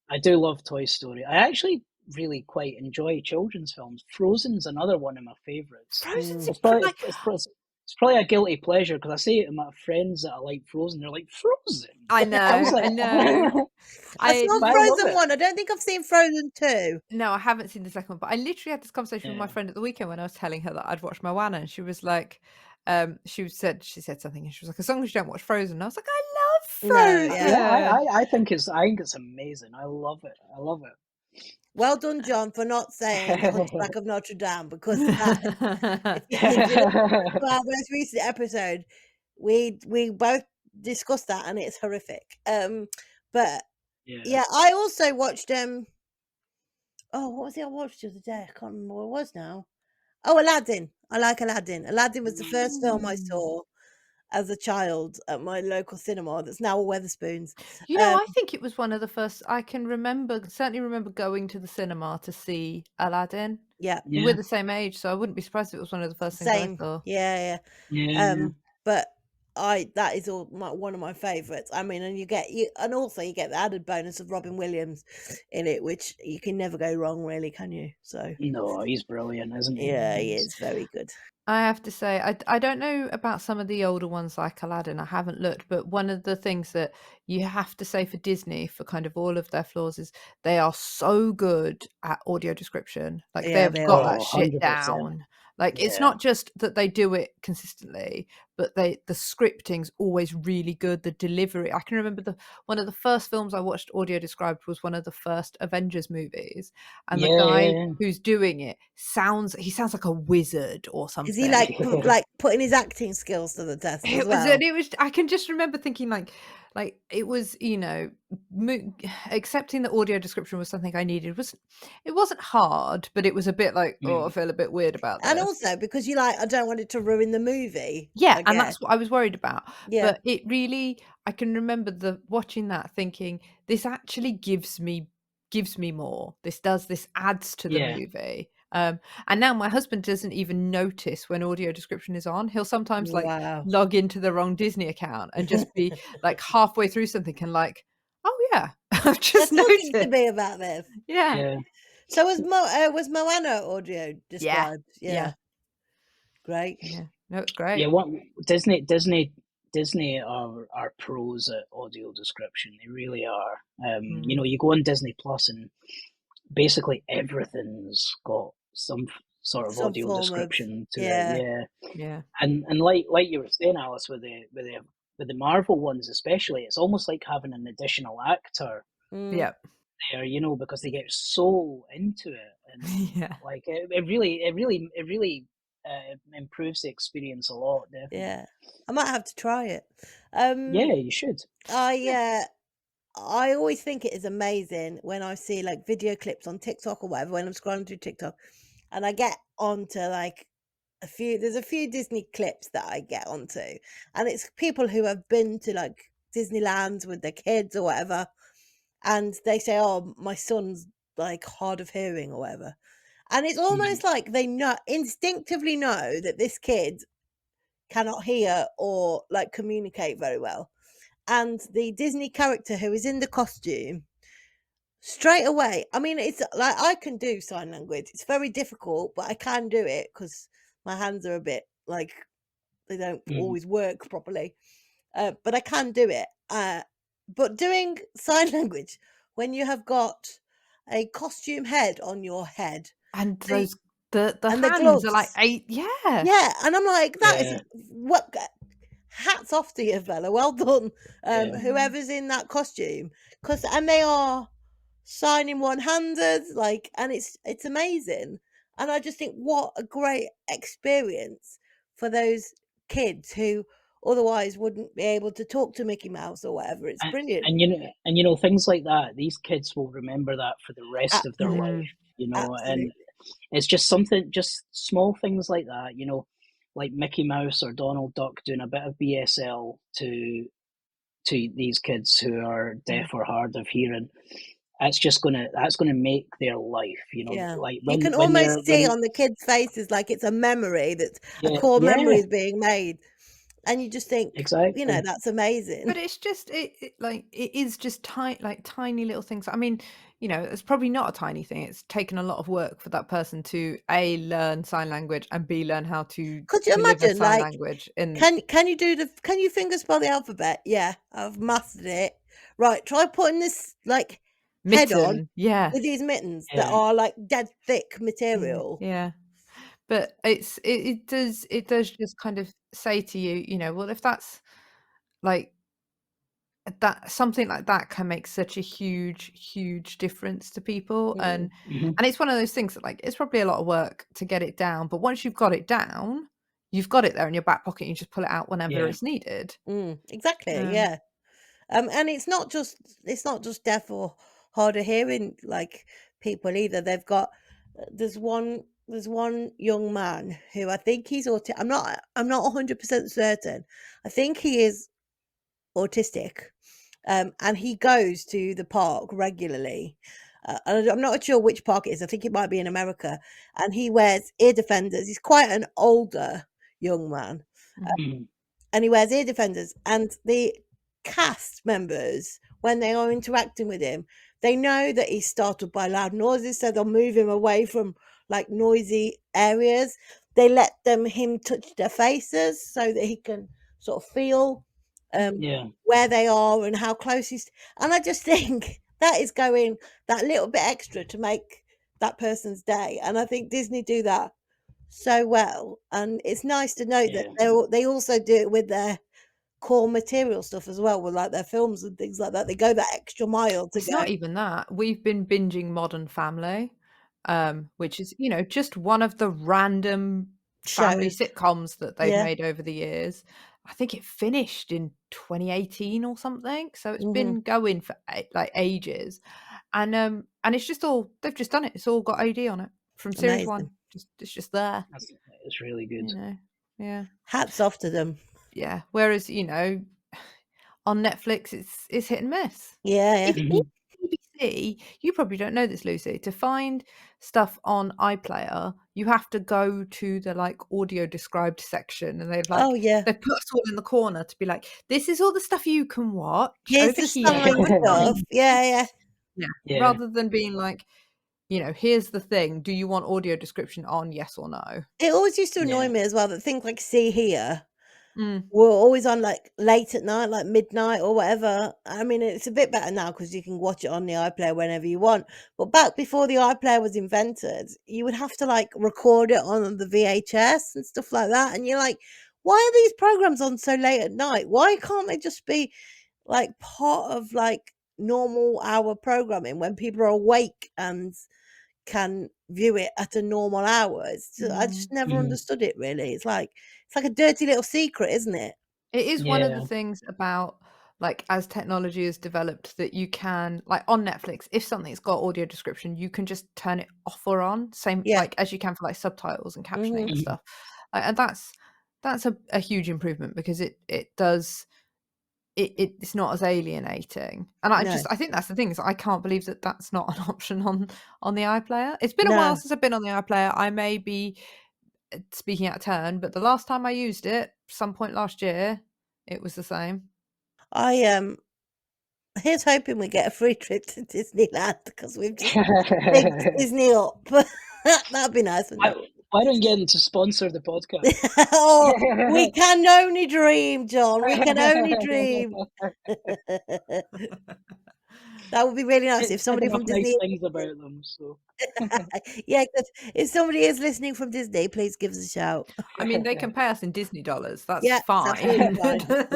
I do love Toy Story. I actually really quite enjoy children's films. Frozen's another one of my favourites. Frozen's it's probably a guilty pleasure, because I say it to my friends that I like Frozen. They're like, Frozen? I know. I know. I saw Frozen 1. I don't think I've seen Frozen 2. No, I haven't seen the second one, but I literally had this conversation with my friend at the weekend when I was telling her that I'd watched Moana, and she was like, she said something, and she was like, as long as you don't watch Frozen. And I was like, I love Frozen. I think it's amazing. I love it. Well done, John, for not saying The Hunchback of Notre Dame, because that, for our most recent episode, we both discussed that, and it's horrific. But I also watched what was it I watched the other day? I can't remember what it was now. Oh, Aladdin. I like Aladdin. Aladdin was the first film I saw as a child at my local cinema that's now a Wetherspoons. I think it was one of the first. I can certainly remember going to the cinema to see Aladdin. Yeah. We're the same age, so I wouldn't be surprised if it was one of the first things I saw. Yeah. But that is one of my favourites. I mean, and also you get the added bonus of Robin Williams in it, which you can never go wrong, really, can you? So no, he's brilliant, isn't he? Yeah, he is very good. I have to say, I don't know about some of the older ones like Aladdin. I haven't looked, but one of the things that you have to say for Disney, for kind of all of their flaws, is they are so good at audio description. Like they've got that shit 100%. Down. Like it's not just that they do it consistently, but the scripting's always really good. The delivery. I can remember one of the first films I watched audio described was one of the first Avengers movies, and the guy who's doing it sounds like a wizard or something. Is he like putting his acting skills to the test as well? It was. I can just remember thinking like like it was, accepting the audio description was something I needed. It wasn't hard, but it was a bit like, oh, I feel a bit weird about And this. also because you're like, I don't want it to ruin the movie. Yeah, I and guess. that's what I was worried about. Yeah. But it really, I can remember watching that thinking, this actually gives me more. This adds to the Yeah. movie. And now my husband doesn't even notice when audio description is on. He'll sometimes like Wow. log into the wrong Disney account and just be like halfway through something and like, oh yeah, I've just They're talking to noticed. me about this. Yeah. Yeah. So was Moana audio described? Yeah. Great. Yeah. No, it's great. Yeah, what Disney are pros at audio description. They really are. You know, you go on Disney Plus and basically everything's got some sort of Some audio form of description to it. yeah. Yeah. And like you were saying, Alice, with the Marvel ones especially, it's almost like having an additional actor Yeah. there, you know, because they get so into it, and Yeah. like it really improves the experience a lot. Definitely. Yeah. I might have to try it. Yeah, you should. I always think it is amazing when I see like video clips on TikTok or whatever when I'm scrolling through TikTok, and I get onto like there's a few Disney clips that I get onto, and it's people who have been to like Disneyland with their kids or whatever, and they say, "Oh, my son's like hard of hearing or whatever," and it's almost like they instinctively know that this kid cannot hear or like communicate very well. And the Disney character who is in the costume, straight away, I mean, it's like I can do sign language. It's very difficult, but I can do it because my hands are a bit like they don't always work properly. But I can do it. But doing sign language when you have got a costume head on your head, And the the and the hands are like gloves, 8. Yeah. yeah, and I'm like, that is Yeah. what. Hats off to you, fella. Well done, Yeah. whoever's in that costume, and they are signing one-handed, like, and it's amazing. And I just think, what a great experience for those kids who otherwise wouldn't be able to talk to Mickey Mouse or whatever. It's brilliant. And you know things like that. These kids will remember that for the rest of their life. You know, and Absolutely. it's just small things like that. You know, like Mickey Mouse or Donald Duck doing a bit of BSL to these kids who are deaf or hard of hearing. That's gonna make their life. You know, Yeah, like you can when they're almost see on the kids' faces like it's a memory, that's a yeah, core memory yeah, is being made, and you just think, exactly. that's amazing. But it's just it is just tiny little things. I mean, it's probably not a tiny thing. It's taken a lot of work for that person to A, learn sign language, and B, learn how to Could you deliver imagine, sign like, language in can you finger spell the alphabet? Yeah, I've mastered it. Right, try putting this like head on mitten. Yeah. with these mittens that Yeah, are like dead thick material. Yeah. But it does just kind of say to you, well, if that's like that, something like that can make such a huge difference to people. Mm, And it's one of those things that, like, it's probably a lot of work to get it down, but once you've got it down, you've got it there in your back pocket, you just pull it out whenever yeah, it's needed. exactly, Um, yeah. And it's not just deaf or hard of hearing like people either. They've got there's one young man who I think he's autistic. I'm not 100% certain. I think he is autistic. And he goes to the park regularly. And I'm not sure which park it is. I think it might be in America. And he wears ear defenders. He's quite an older young man, mhm, and he wears ear defenders. And the cast members, when they are interacting with him, they know that he's startled by loud noises, so they'll move him away from like noisy areas. They let him touch their faces so that he can sort of feel yeah, where they are and how close he's. And I just think that is going that little bit extra to make that person's day. And I think Disney do that so well. And it's nice to know that yeah. they also do it with their core material stuff as well, with like their films and things like that. They go that extra mile to it's not go even that. We've been binging Modern Family, which is, just one of the random family shows. sitcoms that they've Yeah. made over the years. I think it finished in 2018 or something. So it's Mhm. been going for like ages, and it's just all they've just done it. It's all got AD on it from series Amazing. 1. It's just there, It's really good. you know. Yeah, Hats off to them. yeah. Whereas on Netflix, it's hit and miss. Yeah, yeah. Even BBC, you probably don't know this, Lucy. To find stuff on iPlayer, you have to go to the like audio described section, and Oh, yeah. they put us all in the corner to be like, this is all the stuff you can watch Here's over the here. sign stuff. Yeah, yeah. Yeah. Yeah. Rather than being like, here's the thing. Do you want audio description on? Yes or no? It always used to annoy Yeah. me as well that things like See Here Mm. were always on like late at night, like midnight or whatever. I mean, it's a bit better now because you can watch it on the iPlayer whenever you want. But back before the iPlayer was invented, you would have to like record it on the VHS and stuff like that. And you're like, why are these programs on so late at night? Why can't they just be like part of like normal hour programming when people are awake and can view it at a normal hour? I just never understood it really. It's like a dirty little secret, isn't it? It is one of the Yeah. things about like as technology has developed that you can like on Netflix, if something's got audio description, you can just turn it off or on, same Yeah. like as you can for like subtitles and captioning and Mhm. stuff. And that's a huge improvement because it does it's not as alienating. And No. I think that's the thing is I can't believe that that's not an option on the iPlayer. It's been a No. while since I've been on the iPlayer. I may be speaking out of turn, but the last time I used it, some point last year, it was the same. Here's hoping we get a free trip to Disneyland because we've just bigged Disney up. That'd be nice, wouldn't it? Why don't you get them to sponsor the podcast? Oh, we can only dream, John. We can only dream. That would be really nice if Said somebody enough from nice Disney. things about them, so Yeah, if somebody is listening from Disney, please give us a shout. I mean, they can pay us in Disney dollars. That's Yeah, it's absolutely fine. fine.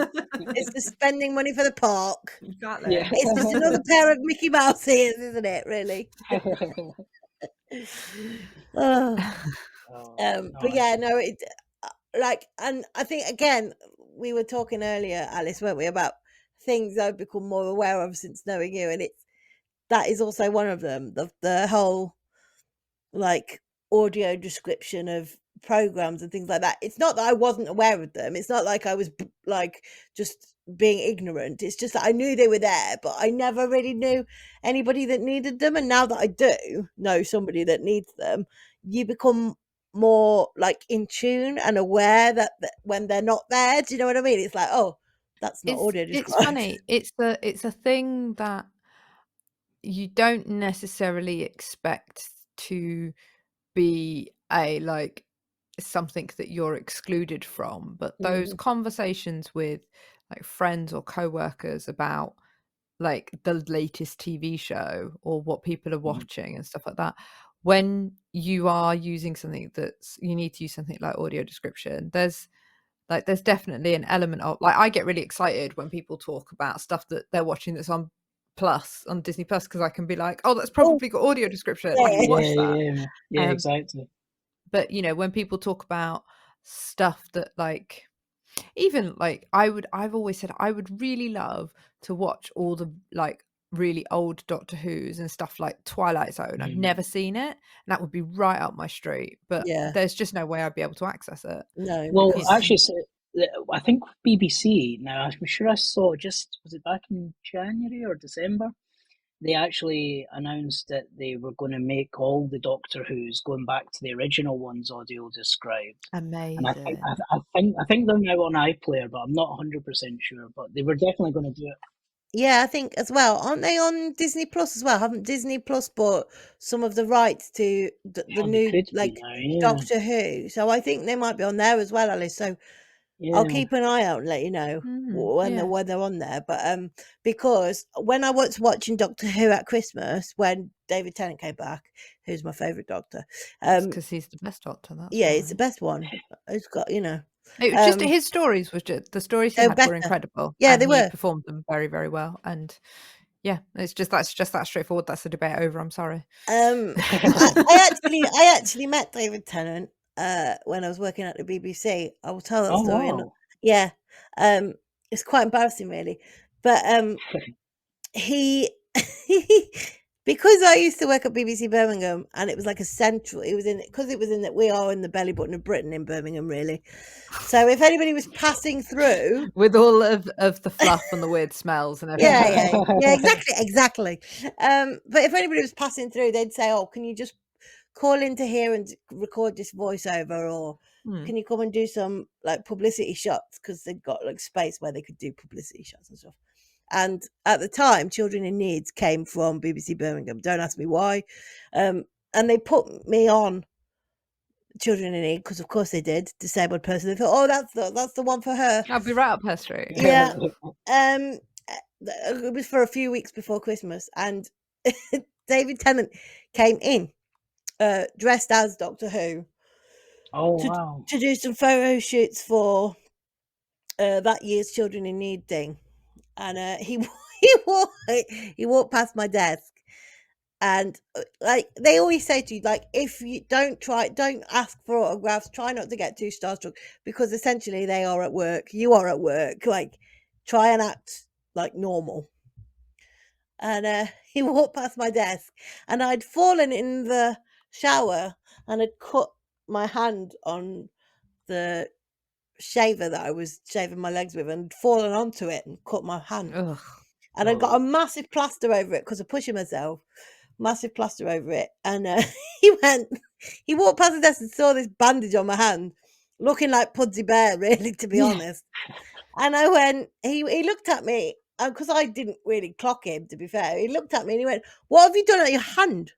It's just spending money for the park. Exactly. yeah. It's just another pair of Mickey Mouse ears, isn't it? Really. Oh. But yeah, no, it and I think again we were talking earlier, Alice, weren't we, about things I've become more aware of since knowing you, and that is also one of them. The whole like audio description of programs and things like that. It's not that I wasn't aware of them. It's not like I was like just being ignorant. It's just that I knew they were there, but I never really knew anybody that needed them. And now that I do know somebody that needs them, you become more like in tune and aware that when they're not there. Do you know what I mean? It's like, oh, that's not audio It's described. funny. It's a thing that you don't necessarily expect to be like something that you're excluded from, but those conversations with like friends or co-workers about like the latest TV show or what people are watching and stuff like that, when you are using something you need to use something like audio description, there's definitely an element of like I get really excited when people talk about stuff that they're watching that's on Disney Plus, because I can be like, oh, that's probably got audio description. I can watch that. Yeah, exactly. But when people talk about stuff that like even like I've always said I would really love to watch all the like really old Doctor Who's and stuff like Twilight Zone. I've never seen it, and that would be right up my street, but there's just no way I'd be able to access it. No. Well, because actually, so, I think BBC. Now, I'm sure I saw was it back in January or December? They actually announced that they were going to make all the Doctor Who's going back to the original ones audio described. Amazing. And I think they're now on iPlayer, but I'm not 100% sure. But they were definitely going to do it. Yeah, I think as well. Aren't they on Disney Plus as well? Haven't Disney Plus bought some of the rights to the Yeah, they new could be like now, yeah. Doctor Who? So I think they might be on there as well, Alice. So Yeah. I'll keep an eye out and let you know when they're on there. But because when I was watching Doctor Who at Christmas, when David Tennant came back, who's my favourite Doctor, because he's the best Doctor. That's yeah, why. he's the best one. He's got It was just his stories was just the stories he they had were were better. incredible. Yeah, and they were. He performed them very, very well. And yeah, that's just that straightforward. That's the debate over. I'm sorry. I actually met David Tennant when I was working at the BBC. I will tell that story. Wow. Yeah, It's quite embarrassing, really. But he because I used to work at BBC Birmingham, and it was like a central. It was in because it was in that we are in the belly button of Britain in Birmingham, really. So if anybody was passing through, with all of the fluff and the weird smells and everything. yeah, exactly. But if anybody was passing through, they'd say, "Oh, can you just call into here and record this voiceover, or can you come and do some like publicity shots?" Because they'd got like space where they could do publicity shots and stuff. And at the time, Children in Needs came from BBC Birmingham. Don't ask me why. And they put me on Children in Need because, of course, they did. Disabled person. They thought, "Oh, that's the one for her." I'll be right up her street. Yeah. It was for a few weeks before Christmas, and David Tennant came in dressed as Doctor Who. Oh, wow. To do some photo shoots for that year's Children in Need thing. And he walked past my desk, and like they always say to you, like, if you don't ask for autographs, try not to get too starstruck, because essentially they are at work, you are at work, like try and act like normal. And he walked past my desk, and I'd fallen in the shower and had cut my hand on the shaver that I was shaving my legs with, and fallen onto it and cut my hand. Ugh. And I got a massive plaster over it because of pushing myself. Massive plaster over it. And he walked past the desk and saw this bandage on my hand, looking like Pudsey Bear, really, to be honest. And I went, he looked at me, because I didn't really clock him, to be fair. He looked at me and he went, "What have you done at your hand?"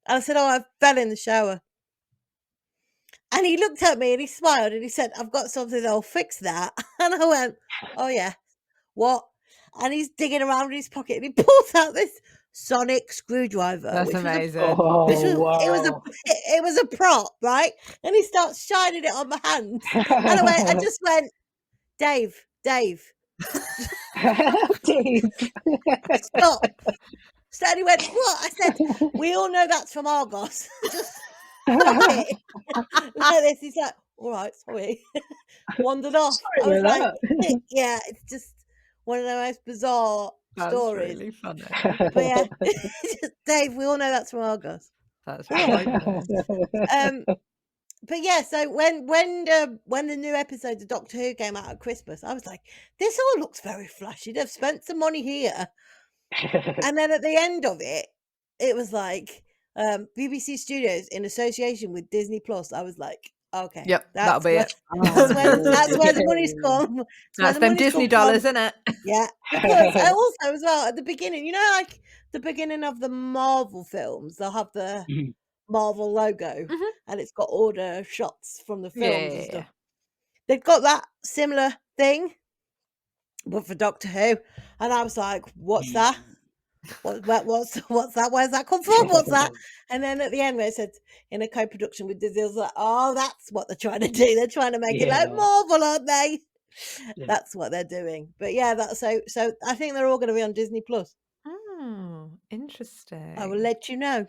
And I said, "Oh, I fell in the shower." And he looked at me and he smiled and he said, "I've got something that'll fix that." And I went, "Oh, yeah. What?" And he's digging around in his pocket and he pulls out this sonic screwdriver. That's which amazing. It was a prop, right? And he starts shining it on my hand. And I just went, Dave. Dave. Stop. So he went, "What?" I said, "We all know that's from Argos." Just stop it. Like this. He's like, "All right, sorry." Wandered off. I was like, yeah, it's just one of the most bizarre stories. Really funny. But yeah, Dave, we all know that's from Argos. That's right. But yeah, so when the new episode of Doctor Who came out at Christmas, I was like, this all looks very flashy. They've spent some money here. And then at the end of it, it was like BBC Studios in association with Disney Plus. I was like, okay, yep, that'll be it. That's where the money's come. That's them Disney dollars, isn't it? Yeah. Because also as well at the beginning, like the beginning of the Marvel films, they'll have the Marvel logo, and it's got all the shots from the films and stuff. They've got that similar thing, but for Doctor Who, and I was like, "What's that? What's that? Where's that come from? What's that?" And then at the end, where it said in a co-production with Disney, I was like, "Oh, that's what they're trying to do. They're trying to make it like Marvel, aren't they?" Yeah. That's what they're doing. But yeah, so I think they're all going to be on Disney Plus. Oh, interesting. I will let you know.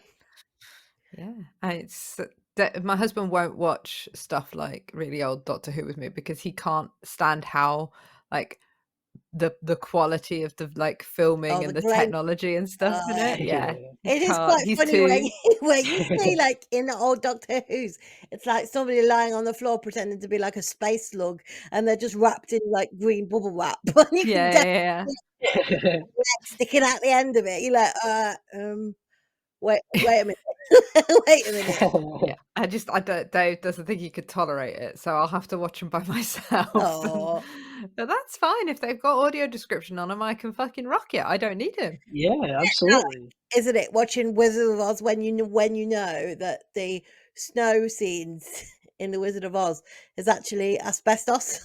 Yeah, it's my husband won't watch stuff like really old Doctor Who with me because he can't stand how like the quality of the like filming and the technology and stuff in it. Yeah, it is quite funny when you see like in the old Doctor Who's, it's like somebody lying on the floor pretending to be like a space slug, and they're just wrapped in like green bubble wrap. Yeah. Sticking out the end of it. You're like, wait a minute. Wait a minute. Yeah, I don't. Dave doesn't think he could tolerate it, so I'll have to watch them by myself. But that's fine if they've got audio description on them. I can fucking rock it. I don't need him. Yeah, absolutely. Isn't it watching Wizard of Oz when you know that the snow scenes in the Wizard of Oz is actually asbestos?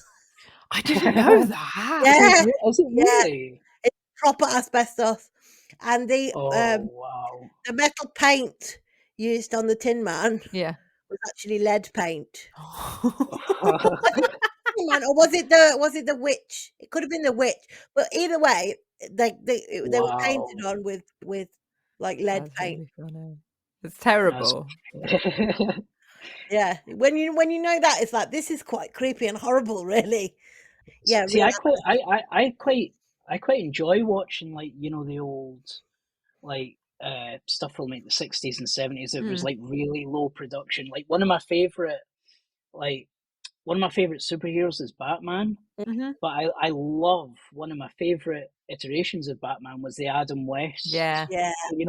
I didn't know that. Yeah, is it really? It's proper asbestos. And the wow. the metal paint used on the Tin Man was actually lead paint. Or was it the witch? It could have been the witch, but either way, they were painted on with like lead paint. Really, it's terrible. Yeah, when you know that, it's like, this is quite creepy and horrible, really. Yeah, See, real I quite enjoy watching, like, the old, like, stuff from like the 60s and 70s. It was like really low production. Like like one of my favorite superheroes is Batman. Mm-hmm. But I love, one of my favorite iterations of Batman was the Adam West. Yeah. Yeah, The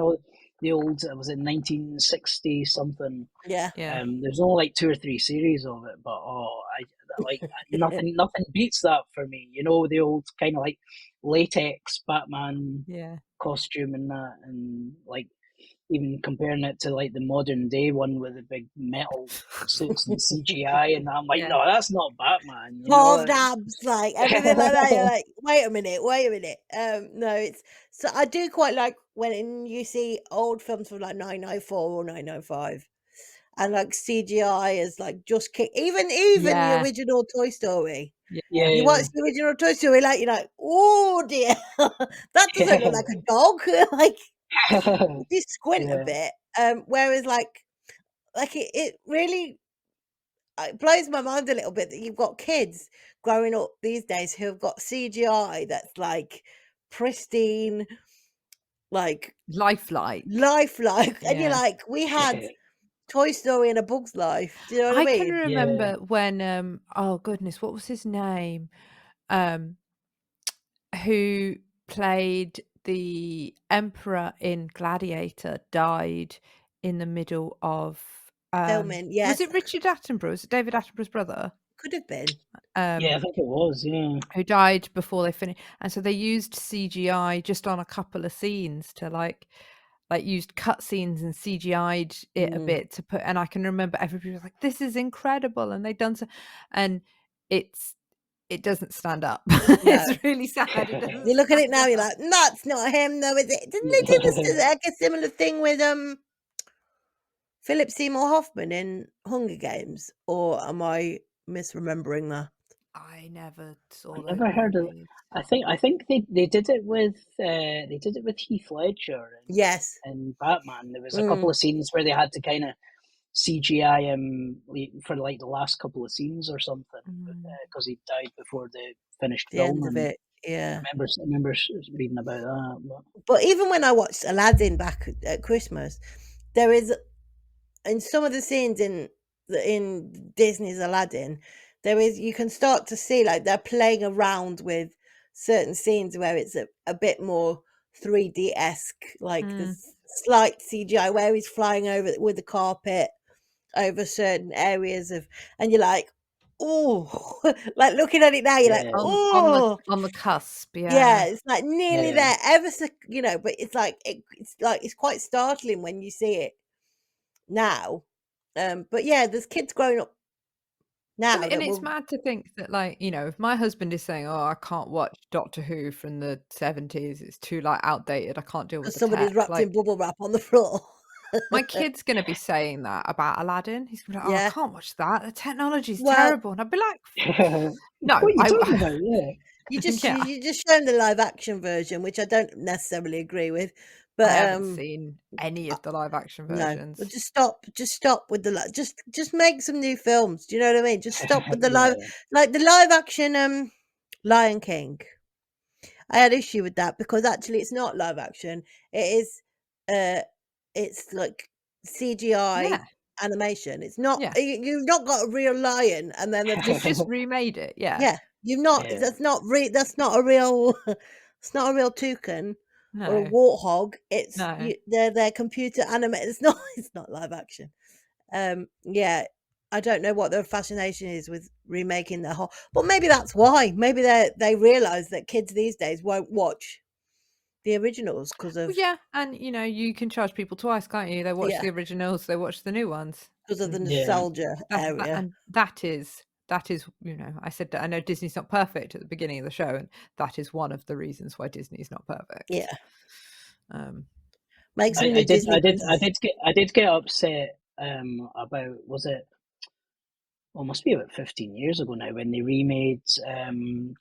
old, it was in 1960 something. yeah. Yeah. There's only like 2 or 3 series of it, but like nothing beats that for me. The old kind of like latex Batman Yeah. costume and that, and like even comparing it to like the modern day one with the big metal suits and CGI, and I'm like, Yeah. no, that's not Batman. Halved abs, like everything like that. You're like, wait a minute. No, it's so I do quite like when you see old films from like 994 or 905, and like CGI is like just kick. Even the Yeah. original Toy Story. Yeah. You watch the original Toy Story, like you're like, oh dear, that doesn't look like a dog. Like you squint a Yeah. bit. Whereas like it really it blows my mind a little bit that you've got kids growing up these days who have got CGI that's like pristine, like Lifelike. and you're Yeah. like, we had Toy Story in A Bug's Life. Do you know what I I can mean? remember when oh goodness, what was his name? Who played the Emperor in Gladiator died in the middle of Filming, was yes, it Richard Attenborough? Was it David Attenborough's brother? could have been. Yeah, I think it was. Yeah. Who died before they finished, and so they used CGI just on a couple of scenes to like used cutscenes and CGI'd it a bit to put, and I can remember everybody was like, "This is incredible," and they'd done so, and it doesn't stand up. No. It's really sad. It doesn't. You look at it stand now, you're up. like, that's not him, though, is it? Didn't they do this like a similar thing with Philip Seymour Hoffman in Hunger Games, or am I misremembering that? I never saw I those never heard of. movies. I think they did it with Heath Ledger Yes. and Batman. There was a couple of scenes where they had to kind of CGI him for like the last couple of scenes or something, because he died before they finished The end of filming. it, yeah. I remember reading about that. But even when I watched Aladdin back at Christmas, there is in some of the scenes in Disney's Aladdin, there is you can start to see like they're playing around with certain scenes where it's a bit more 3D-esque, like there's slight CGI where he's flying over with the carpet over certain areas of, and you're like, oh, like looking at it now, you're like, Yeah. oh, on the cusp, yeah, yeah. it's like nearly Yeah. there, ever so, but it's like it's quite startling when you see it now. But yeah, there's kids growing up now And that it's will mad to think that, like, if my husband is saying, "Oh, I can't watch Doctor Who from the 70s, it's too like outdated, I can't deal with because the somebody's tech." wrapped Like, in bubble wrap on the floor. my kid's gonna be saying that about Aladdin. He's gonna be like, "Oh, I Yeah. can't watch that. The technology's Well, terrible." And I'd be like, "No, What are you talking about? Yeah. you just yeah, you just shown the live action version, which I don't necessarily agree with, I but haven't seen any of the live action no, versions." but just stop with the just make some new films. Do you know what I mean? Just stop with the live, Yeah. like the live action Lion King. I had issue with that because actually it's not live action. It is it's like CGI Yeah, animation. It's not yeah. you've not got a real lion and then they've They've just just remade it, yeah. yeah, you've not Yeah. that's not a real it's not a real toucan or a No, warthog. It's no. they're computer animated. It's not live action. Yeah, I don't know what their fascination is with remaking the whole, but maybe that's why. Maybe they realize that kids these days won't watch the originals because Well, of yeah, and, you can charge people twice, can't you? They watch yeah, the originals, they watch the new ones. because of the Yeah. nostalgia That area. and that is, I said that I know Disney's not perfect at the beginning of the show, and that is one of the reasons why Disney's not perfect. Yeah, Um, make some I new did Disney princesses. I did get upset about, was it, well, must be about 15 years ago now, when they remade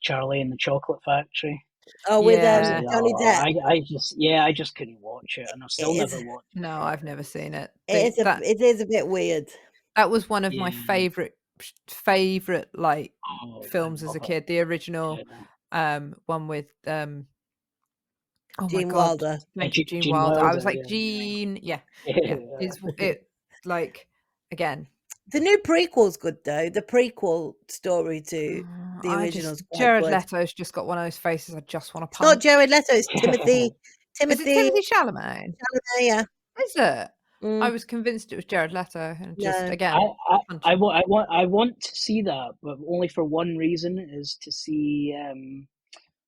Charlie and the Chocolate Factory. Oh, with I was yeah. like, Johnny oh, Depp. I just couldn't watch it, and I've still It never is watched No, it. I've never seen it. it is a bit weird. That was one of my Yeah. favorite favorite like Oh, films I as a love it. kid. The original one with oh my Gene god, Wilder. thank you, Gene Gene Wilder. I was Wilder, like, Gene, yeah. yeah. It like again. The new prequel's good though. The prequel story to the original's quite Jared good. Leto's just got one of those faces I just want to It's punch. not Jared Leto, it's Timothy. Is it Timothy Chalamet? Chalamet, yeah. Is it? Mm, I was convinced it was Jared Leto, and just no. again, I want to see that, but only for one reason, is to see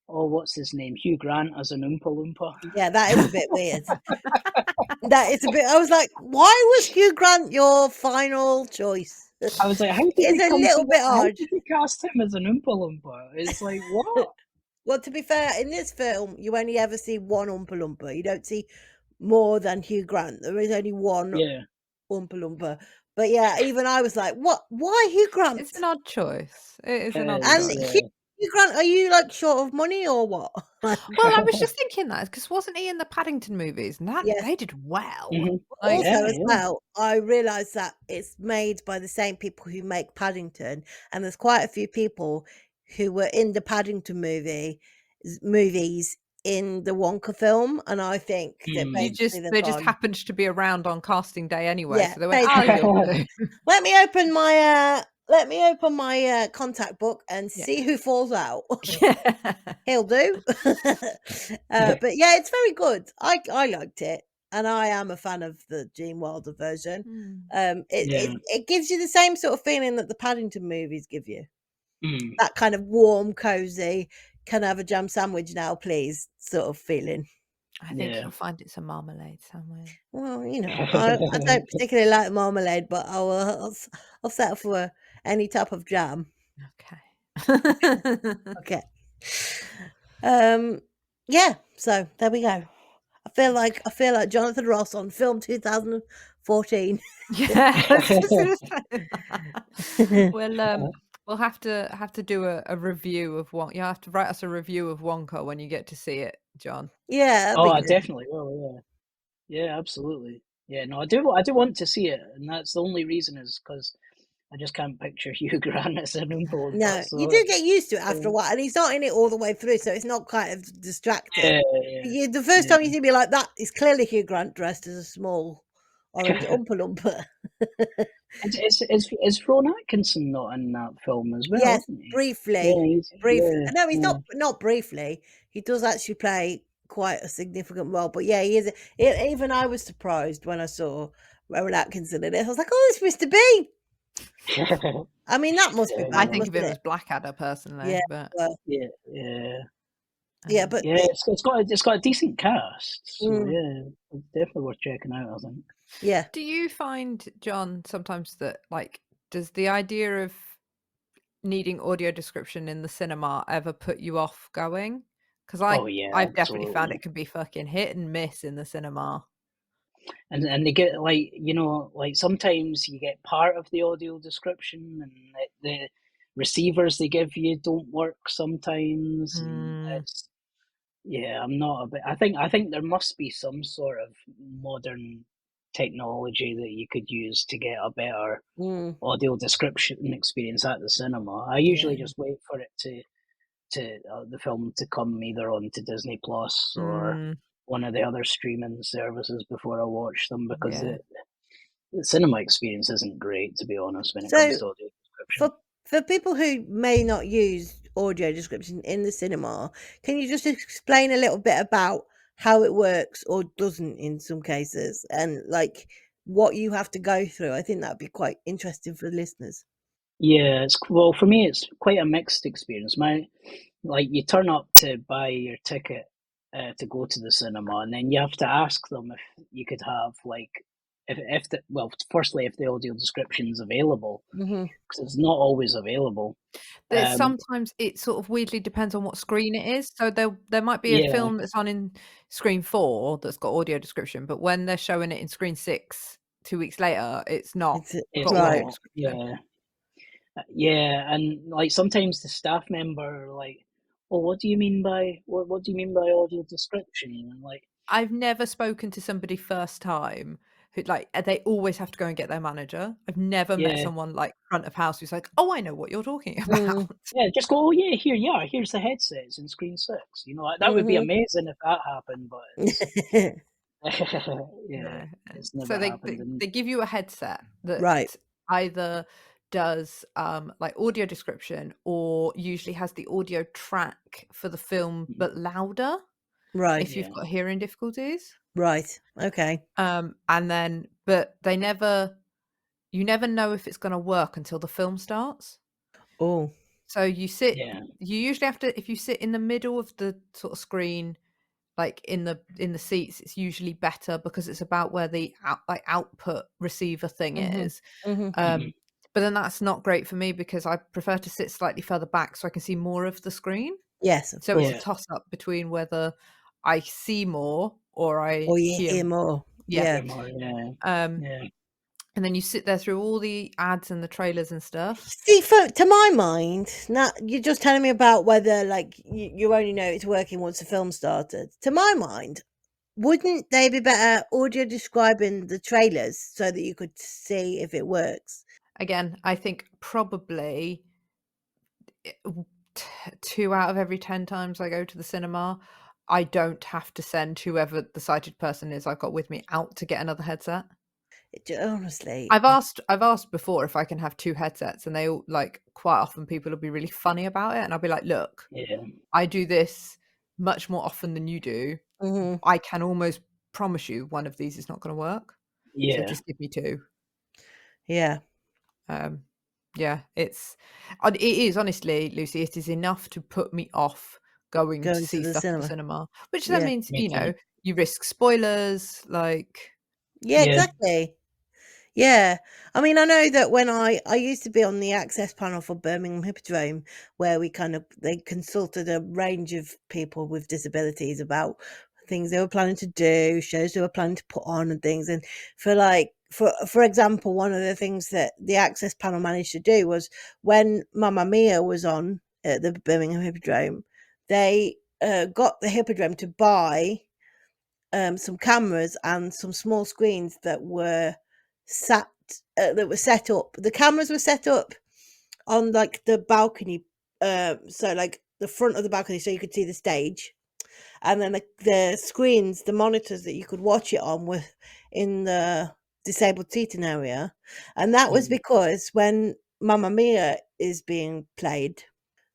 what's his name, Hugh Grant as an Oompa Loompa. Yeah, that is a bit weird. That is a bit. I was like, why was Hugh Grant your final choice? I was like, how did It's they a come little to bit that? How odd. did they cast him as an Oompa Loompa? It's like, what? Well, to be fair, in this film, you only ever see one Oompa Loompa. You don't see more than Hugh Grant. There is only one Yeah. Oompa Loompa. But yeah, even I was like, what? Why Hugh Grant? it's an odd choice. It is an odd And choice. Hugh Grant, are you like short of money or what? Well, I was just thinking that because wasn't he in the Paddington movies? And that Yes. they did well. Mhm. Like, Also, as well, I realised that it's made by the same people who make Paddington, and there's quite a few people who were in the Paddington movies in the Wonka film, and I think that basically they just happened to be around on casting day anyway. Yeah, So they went, you'll do. let me open my contact book and see who falls out. He'll do. But yeah, it's very good. I liked it, and I am a fan of the Gene Wilder version. It gives you the same sort of feeling that the Paddington movies give you. That kind of warm, cozy, can I have a jam sandwich now, please, sort of feeling. I think you'll find it's a marmalade sandwich. Well, you know, I don't particularly like marmalade, but I'll settle for any type of jam. Okay. Okay. Yeah, so there we go. I feel like Jonathan Ross on film 2014. Yeah. We'll have to do a review of Wonka. You'll have to write us a review of Wonka when you get to see it, John. Yeah. I definitely will. Yeah, absolutely. Yeah, no, I do want to see it, and that's the only reason is because I just can't picture Hugh Grant as an Oompa Loompa. No, you do get used to it after a while, and he's not in it all the way through, so it's not kind of distracting. Yeah. The first time you see me like that is clearly Hugh Grant dressed as a small orange Oompa Loompa. Is Ron Atkinson not in that film as well? Yes, Isn't he? briefly. Yeah, No, he's not briefly. He does actually play quite a significant role, but yeah, he is. Even I was surprised when I saw Rowan Atkinson in it. I was like, "Oh, it's Mr. B." I mean, that must be bad. I think of him as Blackadder personally. Yeah, but yeah. But it's got a decent cast. So yeah, it's definitely worth checking out, I think. Yeah. Do you find, John, sometimes that does the idea of needing audio description in the cinema ever put you off going? Because I've definitely found it can be fucking hit and miss in the cinema. And they get sometimes you get part of the audio description, and the receivers they give you don't work sometimes. And I'm not a bit. I think there must be some sort of modern technology that you could use to get a better audio description experience at the cinema. I usually just wait for it to the film to come either onto Disney Plus or one of the other streaming services before I watch them, because the cinema experience isn't great, to be honest, when it comes to audio description. For people who may not use audio description in the cinema, can you just explain a little bit about how it works or doesn't in some cases, and like what you have to go through? I think that'd be quite interesting for the listeners. Yeah, for me, it's quite a mixed experience. You turn up to buy your ticket to go to the cinema, and then you have to ask them if you could have firstly, if the audio description is available, because it's not always available. Sometimes it sort of weirdly depends on what screen it is. So there might be a film that's on in screen 4 that's got audio description, but when they're showing it in screen 6 2 weeks later, it's not. Right. Yeah, and sometimes the staff member what do you mean by audio description? And I've never spoken to somebody first time who they always have to go and get their manager. I've never met Yeah. someone like front of house who's like, "Oh, I know what you're talking about." Yeah, just go, "Oh, yeah, here you are. Here's the headsets in screen 6." You know, that would be Mhm. amazing if that happened, but it's yeah, No. it's So never they, happened, they and they give you a headset that Right, either does like audio description or usually has the audio track for the film but louder right, if you've yeah, got hearing difficulties. right. Okay. And then but you never know if it's going to work until the film starts. Oh. So yeah, you usually have to, if you sit in the middle of the sort of screen, like in the seats, it's usually better because it's about where the output receiver thing Mhm. is. Mhm. mhm, But then that's not great for me because I prefer to sit slightly further back so I can see more of the screen. Yes, of So it's a yeah, course. toss up between whether I see more or I Or you hear hear more. more. Yeah. Yeah. hear more, yeah, Um, yeah, and then you sit there through all the ads and the trailers and stuff. See, to my mind, now you're just telling me about whether, like, you only know it's working once the film started. To my mind, wouldn't they be better audio describing the trailers so that you could see if it works? Again, I think probably w- 2 out of every 10 times I go to the cinema, I don't have to send whoever the sighted person is I've got with me out to get another headset. Honestly, I've asked before if I can have 2 headsets, and they all like, quite often people will be really funny about it, and I'll be like, "Look, yeah, I do this much more often than you do. mhm, I can almost promise you one of these is not gonna work, so yeah, just give me 2." yeah, Um, yeah, it is honestly, Lucy, it is enough to put me off going to going to see the stuff at the cinema. cinema, which then Yeah, means, me too. you risk spoilers, like yeah, Yeah, exactly. Yeah. I mean, I know that when I used to be on the access panel for Birmingham Hippodrome, where they consulted a range of people with disabilities about things they were planning to do, shows they were planning to put on and things. And for example, one of the things that the access panel managed to do was when Mamma Mia was on at the Birmingham Hippodrome, they got the Hippodrome to buy some cameras and some small screens sat that were set up. The cameras were set up on like the balcony, so like the front of the balcony, so you could see the stage, and then the screens, the monitors that you could watch it on, were in the disabled seating area, and that was mhm, because when Mamma Mia is being played,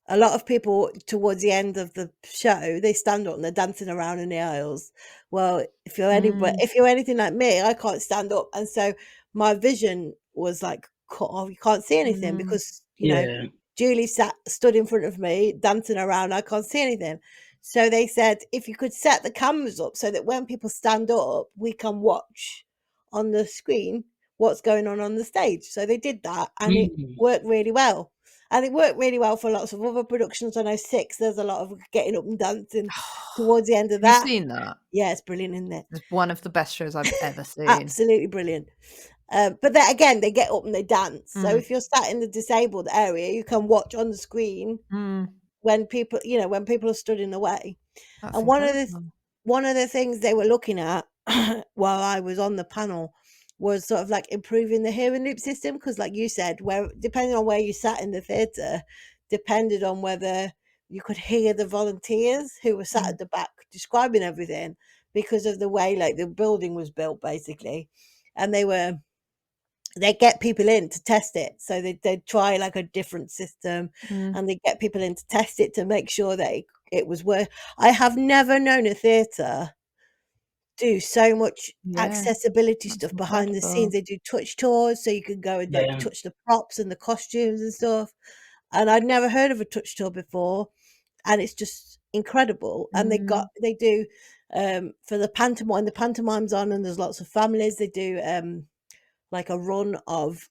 a lot of people towards the end of the show, they stand up and they're dancing around in the aisles. Well, mm, if you're anything like me, I can't stand up, and so my vision was like cut off. You can't see anything mm, because yeah, Julie stood in front of me dancing around. I can't see anything. So they said if you could set the cameras up so that when people stand up, we can watch on the screen what's going on the stage. So they did that, and it mhm, worked really well. And it worked really well for lots of other productions. I know Six, there's a lot of getting up and dancing towards the end of have you that. seen that? Yeah, it's brilliant, isn't it? It's one of the best shows I've ever seen. Absolutely brilliant. But then again, they get up and they dance. So Mm, if you're sat in the disabled area, you can watch on the screen mm, when people are stood in the way. that's And incredible. one of the things they were looking at while I was on the panel was sort of like improving the hearing loop system because, like you said, where depending on where you sat in the theatre, depended on whether you could hear the volunteers who were sat Mm, at the back describing everything because of the way like the building was built, basically, and they get people in to test it. So they try like a different system mm, and they get people in to test it to make sure that it was worth. I have never known a theatre do so much yeah, accessibility that's stuff behind the incredible. scenes. They do touch tours so you can go and like yeah, touch the props and the costumes and stuff. And I'd never heard of a touch tour before. And it's just incredible. And Mm, they do for the pantomime's on and there's lots of families. They do like a run of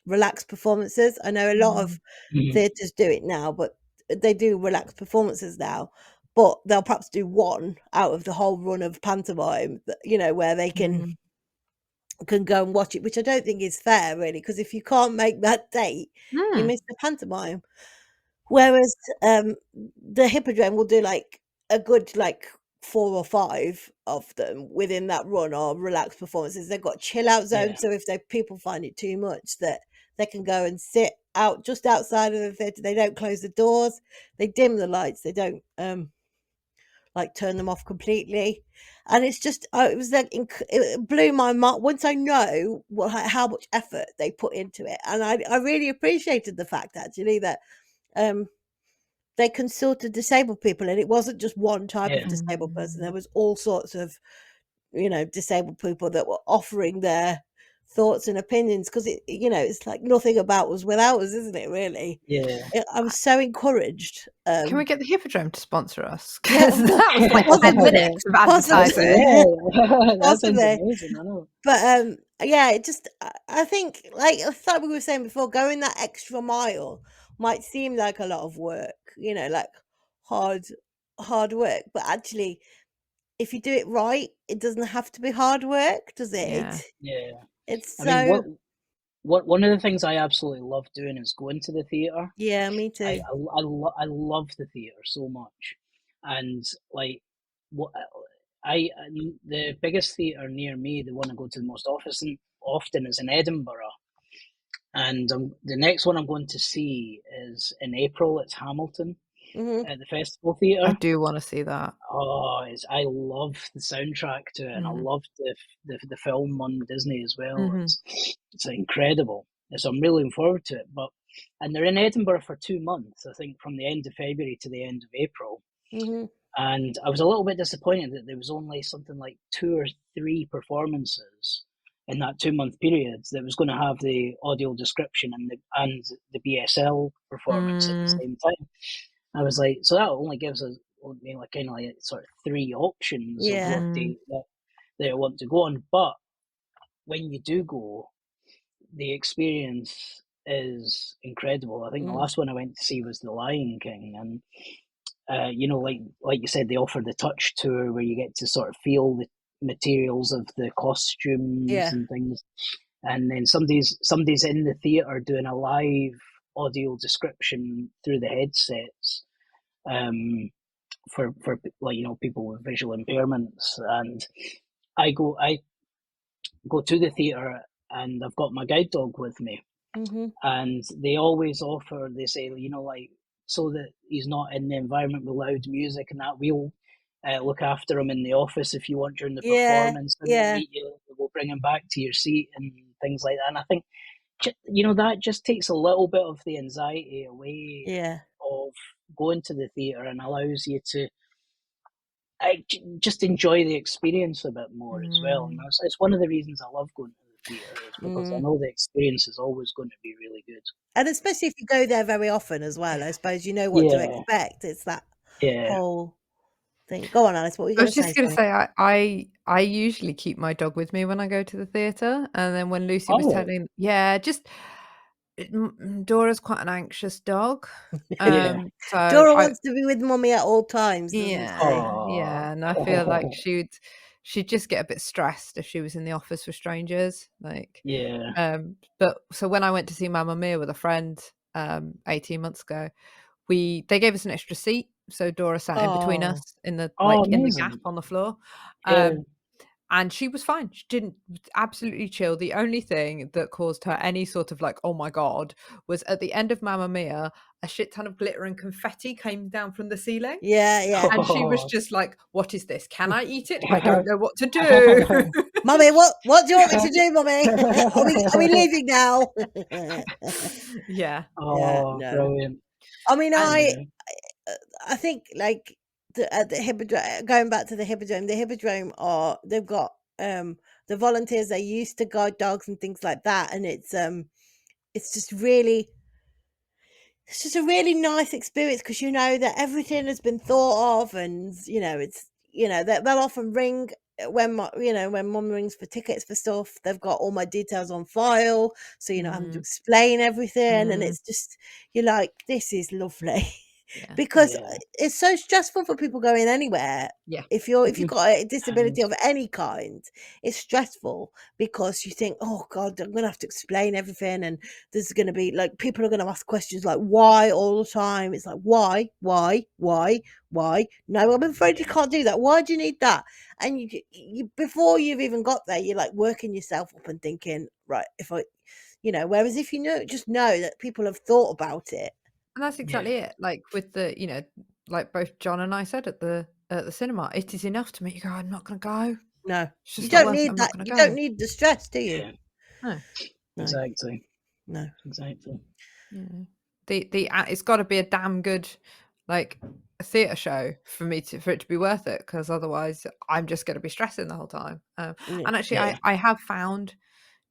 relaxed performances. I know a lot of mm, mhm, theatres do it now, but they do relaxed performances now. But they'll perhaps do one out of the whole run of pantomime, where they mm, can go and watch it, which I don't think is fair, really, because if you can't make that date, you mm, miss the pantomime. Whereas the Hippodrome will do like a good like 4 or 5 of them within that run are relaxed performances. They've got chill out zones, so if people find it too much, that they can go and sit out just outside of the theatre. They don't close the doors, they dim the lights, they don't like turn them off completely. And it's just it was like it blew my mind once I know how much effort they put into it. And I really appreciated the fact actually that they consulted disabled people, and it wasn't just one type of disabled person. There was all sorts of, disabled people that were offering their thoughts and opinions, because it's like nothing about us without us, isn't it, really? I was so encouraged. Can we get the Hippodrome to sponsor us? Yeah, Because that was like 10 minutes of advertising. That sounds amazing, I know. But yeah, it just I think, like we were saying before, going that extra mile might seem like a lot of work, like hard work, but actually if you do it right, it doesn't have to be hard work, does it? Yeah. It's I so mean, one of the things I absolutely love doing is going to the theatre. yeah, me too. I love the theatre so much, and like what the biggest theatre near me, the one I go to the most often is in Edinburgh, and the next one I'm going to see is in April. It's Hamilton at the Festival I Theatre. do want to see that. Oh, I love the soundtrack to it, and I love the film on Disney as well. It's incredible. So I'm really looking forward to it. And they're in Edinburgh for 2 months, I think, from the end of February to the end of April. And I was a little bit disappointed that there was only something like 2 or 3 performances in that 2-month period that was going to have the audio description and the BSL performance at the same time. I was like, so that only gives us like kind of like sort of 3 options of what they want to go on. But when you do go, the experience is incredible. I think the last one I went to see was The Lion King, and like you said, they offer the touch tour where you get to sort of feel the materials of the costumes and things, and then somebody's in the theatre doing a live audio description through the headsets for like people with visual impairments. And I go to the theatre and I've got my guide dog with me, and they always offer, they say, like, so that he's not in the environment with loud music and that, we'll look after him in the office if you want during the performance, and we'll meet you, we'll bring him back to your seat and things like that. And I think that just takes a little bit of the anxiety away of going to the theatre and allows you to just enjoy the experience a bit more as well. And it's one of the reasons I love going to the theatre, is because I know the experience is always going to be really good. And especially if you go there very often as well, I suppose you know what to expect. It's that whole thing. Go on, Alice, what were you going to say? I was just going to say, I usually keep my dog with me when I go to the theatre, and then when Lucy was telling, Dora's quite an anxious dog. So Dora wants to be with Mummy at all times, doesn't she? And I feel like she'd just get a bit stressed if she was in the office with strangers. But so when I went to see Mamma Mia with a friend 18 months ago, they gave us an extra seat, so Dora sat in between us in the in the gap on the floor. And she was fine. She didn't absolutely chill. The only thing that caused her any sort of like, oh my God, was at the end of Mamma Mia, a shit ton of glitter and confetti came down from the ceiling. And she was just like, what is this? Can I eat it? I don't know what to do. Mummy, what do you want me to do, Mummy? Are we leaving now? No. Brilliant. I mean, I think like at the Hippodrome, going back to the Hippodrome, they've got the volunteers, they used to guide dogs and things like that, and it's just a really nice experience, because you know that everything has been thought of, and they'll often ring when Mum rings for tickets for stuff. They've got all my details on file, so having to explain everything, and it's just, you're like, this is lovely. Yeah. because Yeah. it's so stressful for people going anywhere. Yeah. If you've got a disability of any kind, it's stressful because you think, oh God, I'm gonna have to explain everything, and there's gonna be like people are gonna ask questions like why all the time. It's like why? No, I'm afraid you can't do that. Why do you need that? And you before you've even got there, you're like working yourself up and thinking, right, if I, whereas if you just know that people have thought about it. And that's exactly Yeah. it. Like with the, like both John and I said at the cinema, it is enough to make you go, I'm not going to go. No, It's you just not don't worth it. need I'm not that. going to You don't go. need the stress, do you? Yeah. No. No, Exactly. no. Exactly. Yeah. It's got to be a damn good, like, a theatre show for it to be worth it, because otherwise I'm just going to be stressing the whole time. Yeah. And actually, Yeah. I have found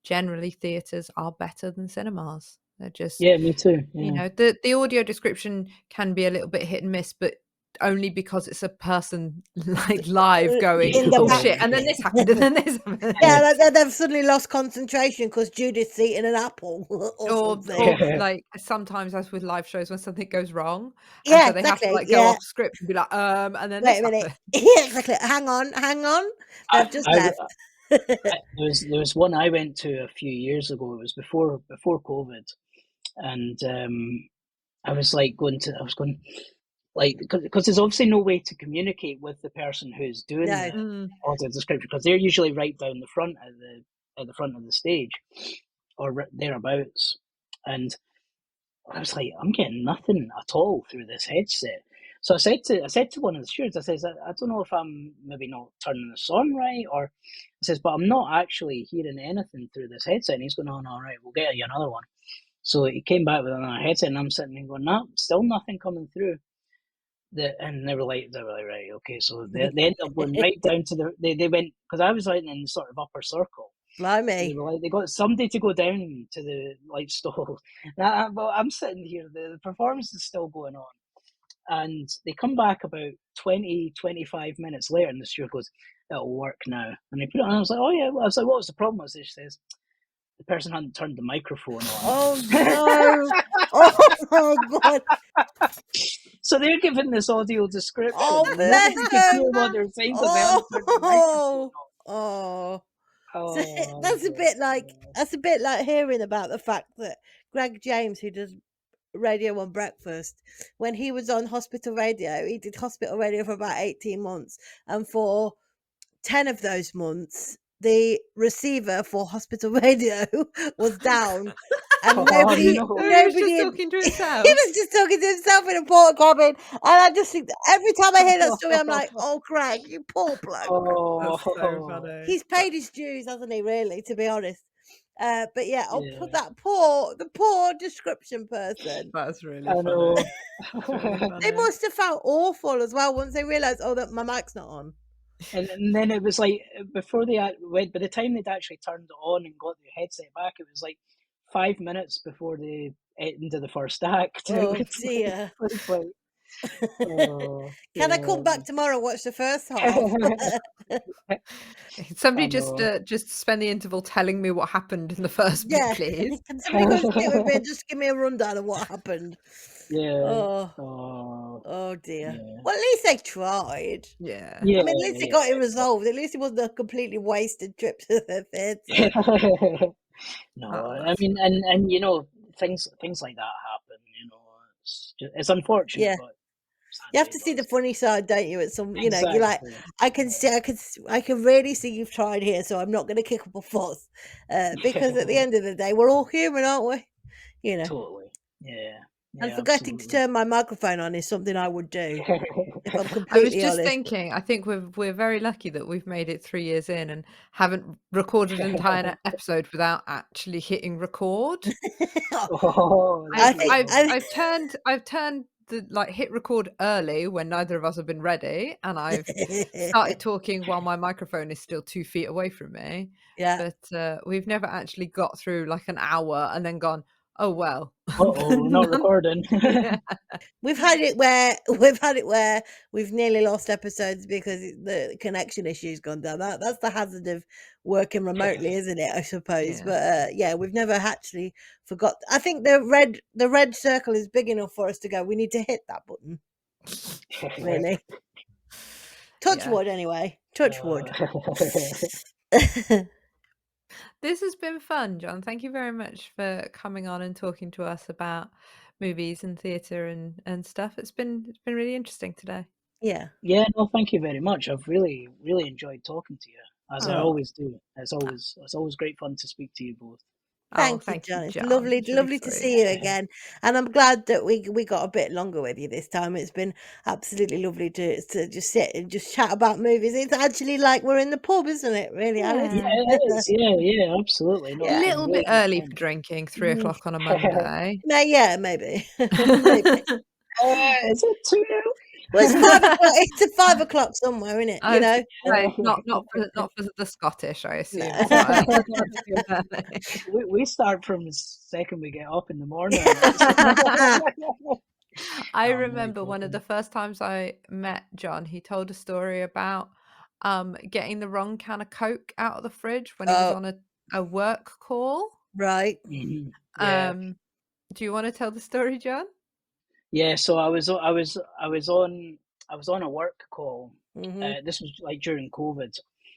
generally theatres are better than cinemas. They're just, Yeah, me too. Yeah. the audio description can be a little bit hit and miss, but only because it's a person like live going, in the oh back. shit, and then this happened, and then this happened. Yeah, they've suddenly lost concentration because Judith's eating an apple or something. Or like sometimes, as with live shows, when something goes wrong, and Yeah, so they have to exactly. like go Yeah. off script and be like, and then Wait this a minute. happened. Yeah, exactly. Hang on. They've just I, left. there was one I went to a few years ago. It was before COVID, and I was going, like, because there's obviously no way to communicate with the person who's doing No. the audio description, because they're usually right down the front at the front of the stage, or thereabouts, and I was like, I'm getting nothing at all through this headset. So I said to one of the stewards, I says, I don't know if I'm maybe not turning this on right, or I says, but I'm not actually hearing anything through this headset. And he's going, all right, we'll get you another one. So he came back with another headset, and I'm sitting there going, no, still nothing coming through. And they were like, right, okay. So they ended up going right down to they went, because I was in the sort of upper circle. Blimey. They were like, they got somebody to go down to the light stall. Now, well, I'm sitting here, the performance is still going on. And they come back about 20-25 minutes later, and the steward goes, it'll work now. And they put it on, and I was like, oh yeah. Well, I was like, what was the problem? She says, the person hadn't turned the microphone on. Oh no. Oh God. So they're giving this audio description, Oh and bless nobody could hear them. what they're saying because they hadn't turned the microphone Oh. So on. that's a bit like hearing about the fact that Greg James, who does radio on breakfast, when he was on hospital radio, he did hospital radio for about 18 months, and for 10 of those months the receiver for hospital radio was down, and Oh, nobody no. Oh, he was just had- talking to he himself. was just talking to himself in a porta cabin, and I just think that every time I hear that story I'm like, oh Craig, you poor bloke. Oh, That's so funny. He's paid his dues, hasn't he, really, to be honest. But yeah, I'll put Yeah. the poor description person. That's really I funny. know. It's really They funny. must have felt awful as well once they realised, oh, that my mic's not on. And then it was like, before they went, by the time they'd actually turned it on and got the headset back, it was like 5 minutes before the end of the first act. Oh It was dear. like, oh, Can I come yeah. back tomorrow and watch the first half? Somebody I know. just spend the interval telling me what happened in the first bit, Yeah. please. Can somebody go sit with me and just give me a rundown of what happened? Yeah. Oh, Oh, dear. yeah. Well, at least they tried. Yeah. Yeah. I mean, at least they got it resolved. At least it wasn't a completely wasted trip to the theatre. No, Oh, I that's mean, and things like that happen. It's unfortunate, Yeah. but You have sadly to it see the does. funny side, don't you? At some, you're like, Exactly. I can really see you've tried here, so I'm not going to kick up a fuss, because at the end of the day, we're all human, aren't we? You know. Totally. Yeah. And Yeah, forgetting to absolutely. turn my microphone on is something I would do, if I'm I was completely just honest. thinking, I think we're very lucky that we've made it 3 years in and haven't recorded an entire episode without actually hitting record. Oh, I that's think I've turned the hit record early when neither of us have been ready, and I've started talking while my microphone is still 2 feet away from me. yeah. But we've never actually got through like an hour and then gone, Oh well. Uh-oh, we're not recording. Yeah. We've had it where we've nearly lost episodes because the connection issue's gone down. That's the hazard of working remotely, isn't it? I suppose. Yeah. But yeah, we've never actually forgot. I think the red circle is big enough for us to go. We need to hit that button. Really. Touch Yeah. wood, anyway. Touch wood. This has been fun, John. Thank you very much for coming on and talking to us about movies and theatre and stuff. It's been really interesting today. Yeah. Yeah, no, thank you very much. I've really enjoyed talking to you, as I Oh. always do. It's always great fun to speak to you both. Thank you, John. It's lovely, It's really lovely to sweet. see you again. And I'm glad that we got a bit longer with you this time. It's been absolutely lovely to just sit and just chat about movies. It's actually like we're in the pub, isn't it? Really, Alice? Yeah, Yeah. it is. Yeah, absolutely. No, Yeah. A it's been little really bit good early fun. for drinking, 3 Mm. o'clock on a Monday. No, yeah, maybe. Maybe. Is it too early? Well, it's 5 o'clock. It's a 5 o'clock somewhere, isn't it? Oh, You know? no, not for the Scottish, I assume. No. It's not too early. We start from the second we get up in the morning. I Oh, remember one of the first times I met John, he told a story about getting the wrong can of Coke out of the fridge when he was Oh, on a work call. right. Mhm. Yeah. Do you want to tell the story, John? Yeah, so I was on a work call. Mhm. This was like during COVID.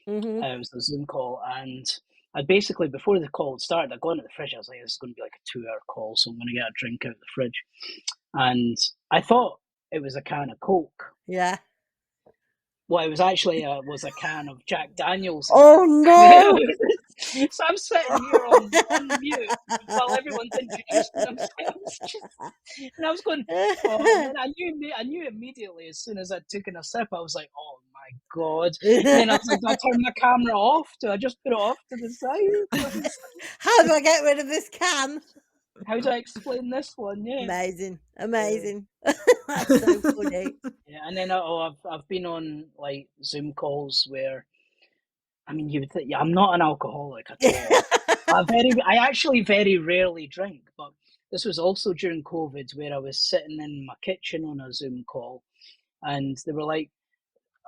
Mhm. It was a Zoom call, and I basically, before the call had started, I'd gone to the fridge. I was like, "This is going to be like a 2-hour call, so I'm going to get a drink out of the fridge." And I thought it was a can of Coke. Yeah. Well, it was actually was a can of Jack Daniels. Oh no. So I'm sitting here on mute while everyone's introducing themselves, and I was going, "Oh!" And then I knew immediately as soon as I'd taken a sip, I was like, "Oh my god!" And then I was like, "Do I turn my camera off? Do I just put it off to the side? How do I get rid of this can? How do I explain this one?" Yeah. Amazing. Amazing. That's so funny. Yeah, and then I've been on like Zoom calls where, I mean, you would think, yeah, I'm not an alcoholic at all. I actually very rarely drink, but this was also during COVID where I was sitting in my kitchen on a Zoom call, and they were like,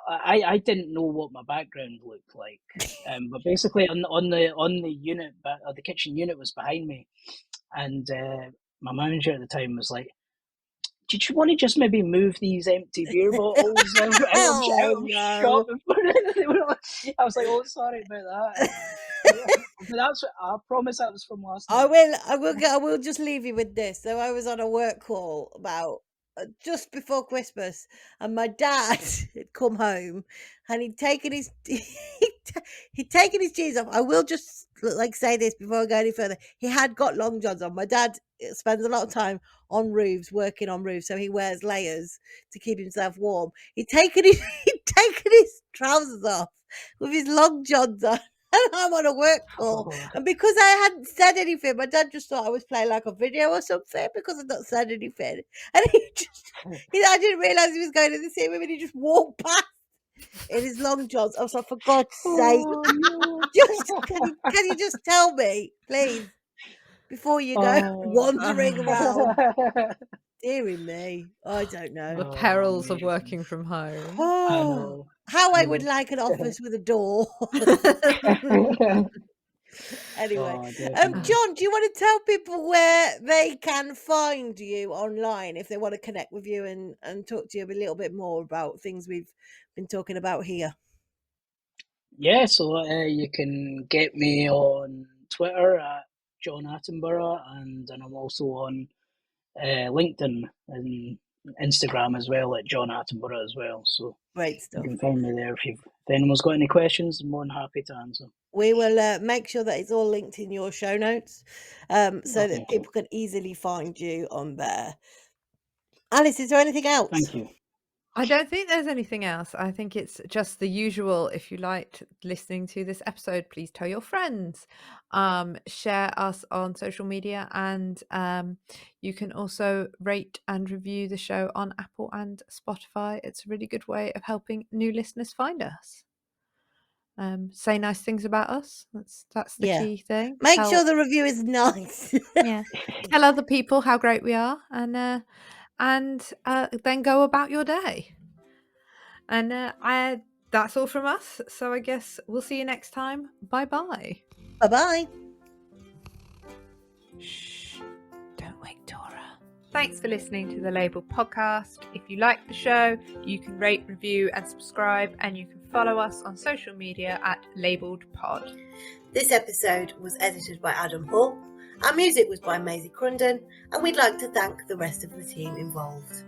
I didn't know what my background looked like, but basically on the unit, the kitchen unit was behind me, and my manager at the time was like, "Did you want to just maybe move these empty beer bottles out of Oh shop?" no. I was like, "Oh, sorry about that." But I promise that was from last night. I will just leave you with this. So I was on a work call about just before Christmas, and my dad had come home, and he'd taken his he'd taken his jeans off. I will just like say this before I go any further. He had got long johns on. My dad spends a lot of time on roofs, working on roofs, so he wears layers to keep himself warm. He'd taken his trousers off with his long johns on. And I'm on a work call. Oh, And because I hadn't said anything, my dad just thought I was playing like a video or something because I'd not said anything. And I didn't realise he was going to the cinema, and he just walked past in his long johns. I was like, for God's sake, oh no. can you just tell me, please, before you go Oh. wandering around? Deary me. I don't The know. perils of amazing. working from home. I Oh, know. how I Yeah. would like an office with a door. Anyway, Oh, definitely. John, do you want to tell people where they can find you online if they want to connect with you and talk to you a little bit more about things we've been talking about here? Yeah, so you can get me on Twitter at John Attenborough, and I'm also on LinkedIn and Instagram as well at John Attenborough as well. So Great you stuff. can find me there if anyone's got any questions. I'm more than happy to answer. We will make sure that it's all linked in your show notes so that thank you. people can easily find you on there. Alice, is there anything else? Thank you. I don't think there's anything else. I think it's just the usual. If you liked listening to this episode, please tell your friends. Share us on social media, and you can also rate and review the show on Apple and Spotify. It's a really good way of helping new listeners find us. Say nice things about us. That's the Yeah. key thing. Make sure the review is nice. Yeah. Tell other people how great we are, and then go about your day. And that's all from us. So I guess we'll see you next time. Bye-bye. Bye-bye. Shh. Don't wake Dora. Thanks for listening to the lABLEd podcast. If you like the show, you can rate, review, and subscribe, and you can follow us on social media at lABLEdPod. This episode was edited by Adam Hall. Our music was by Maisie Crunden, and we'd like to thank the rest of the team involved.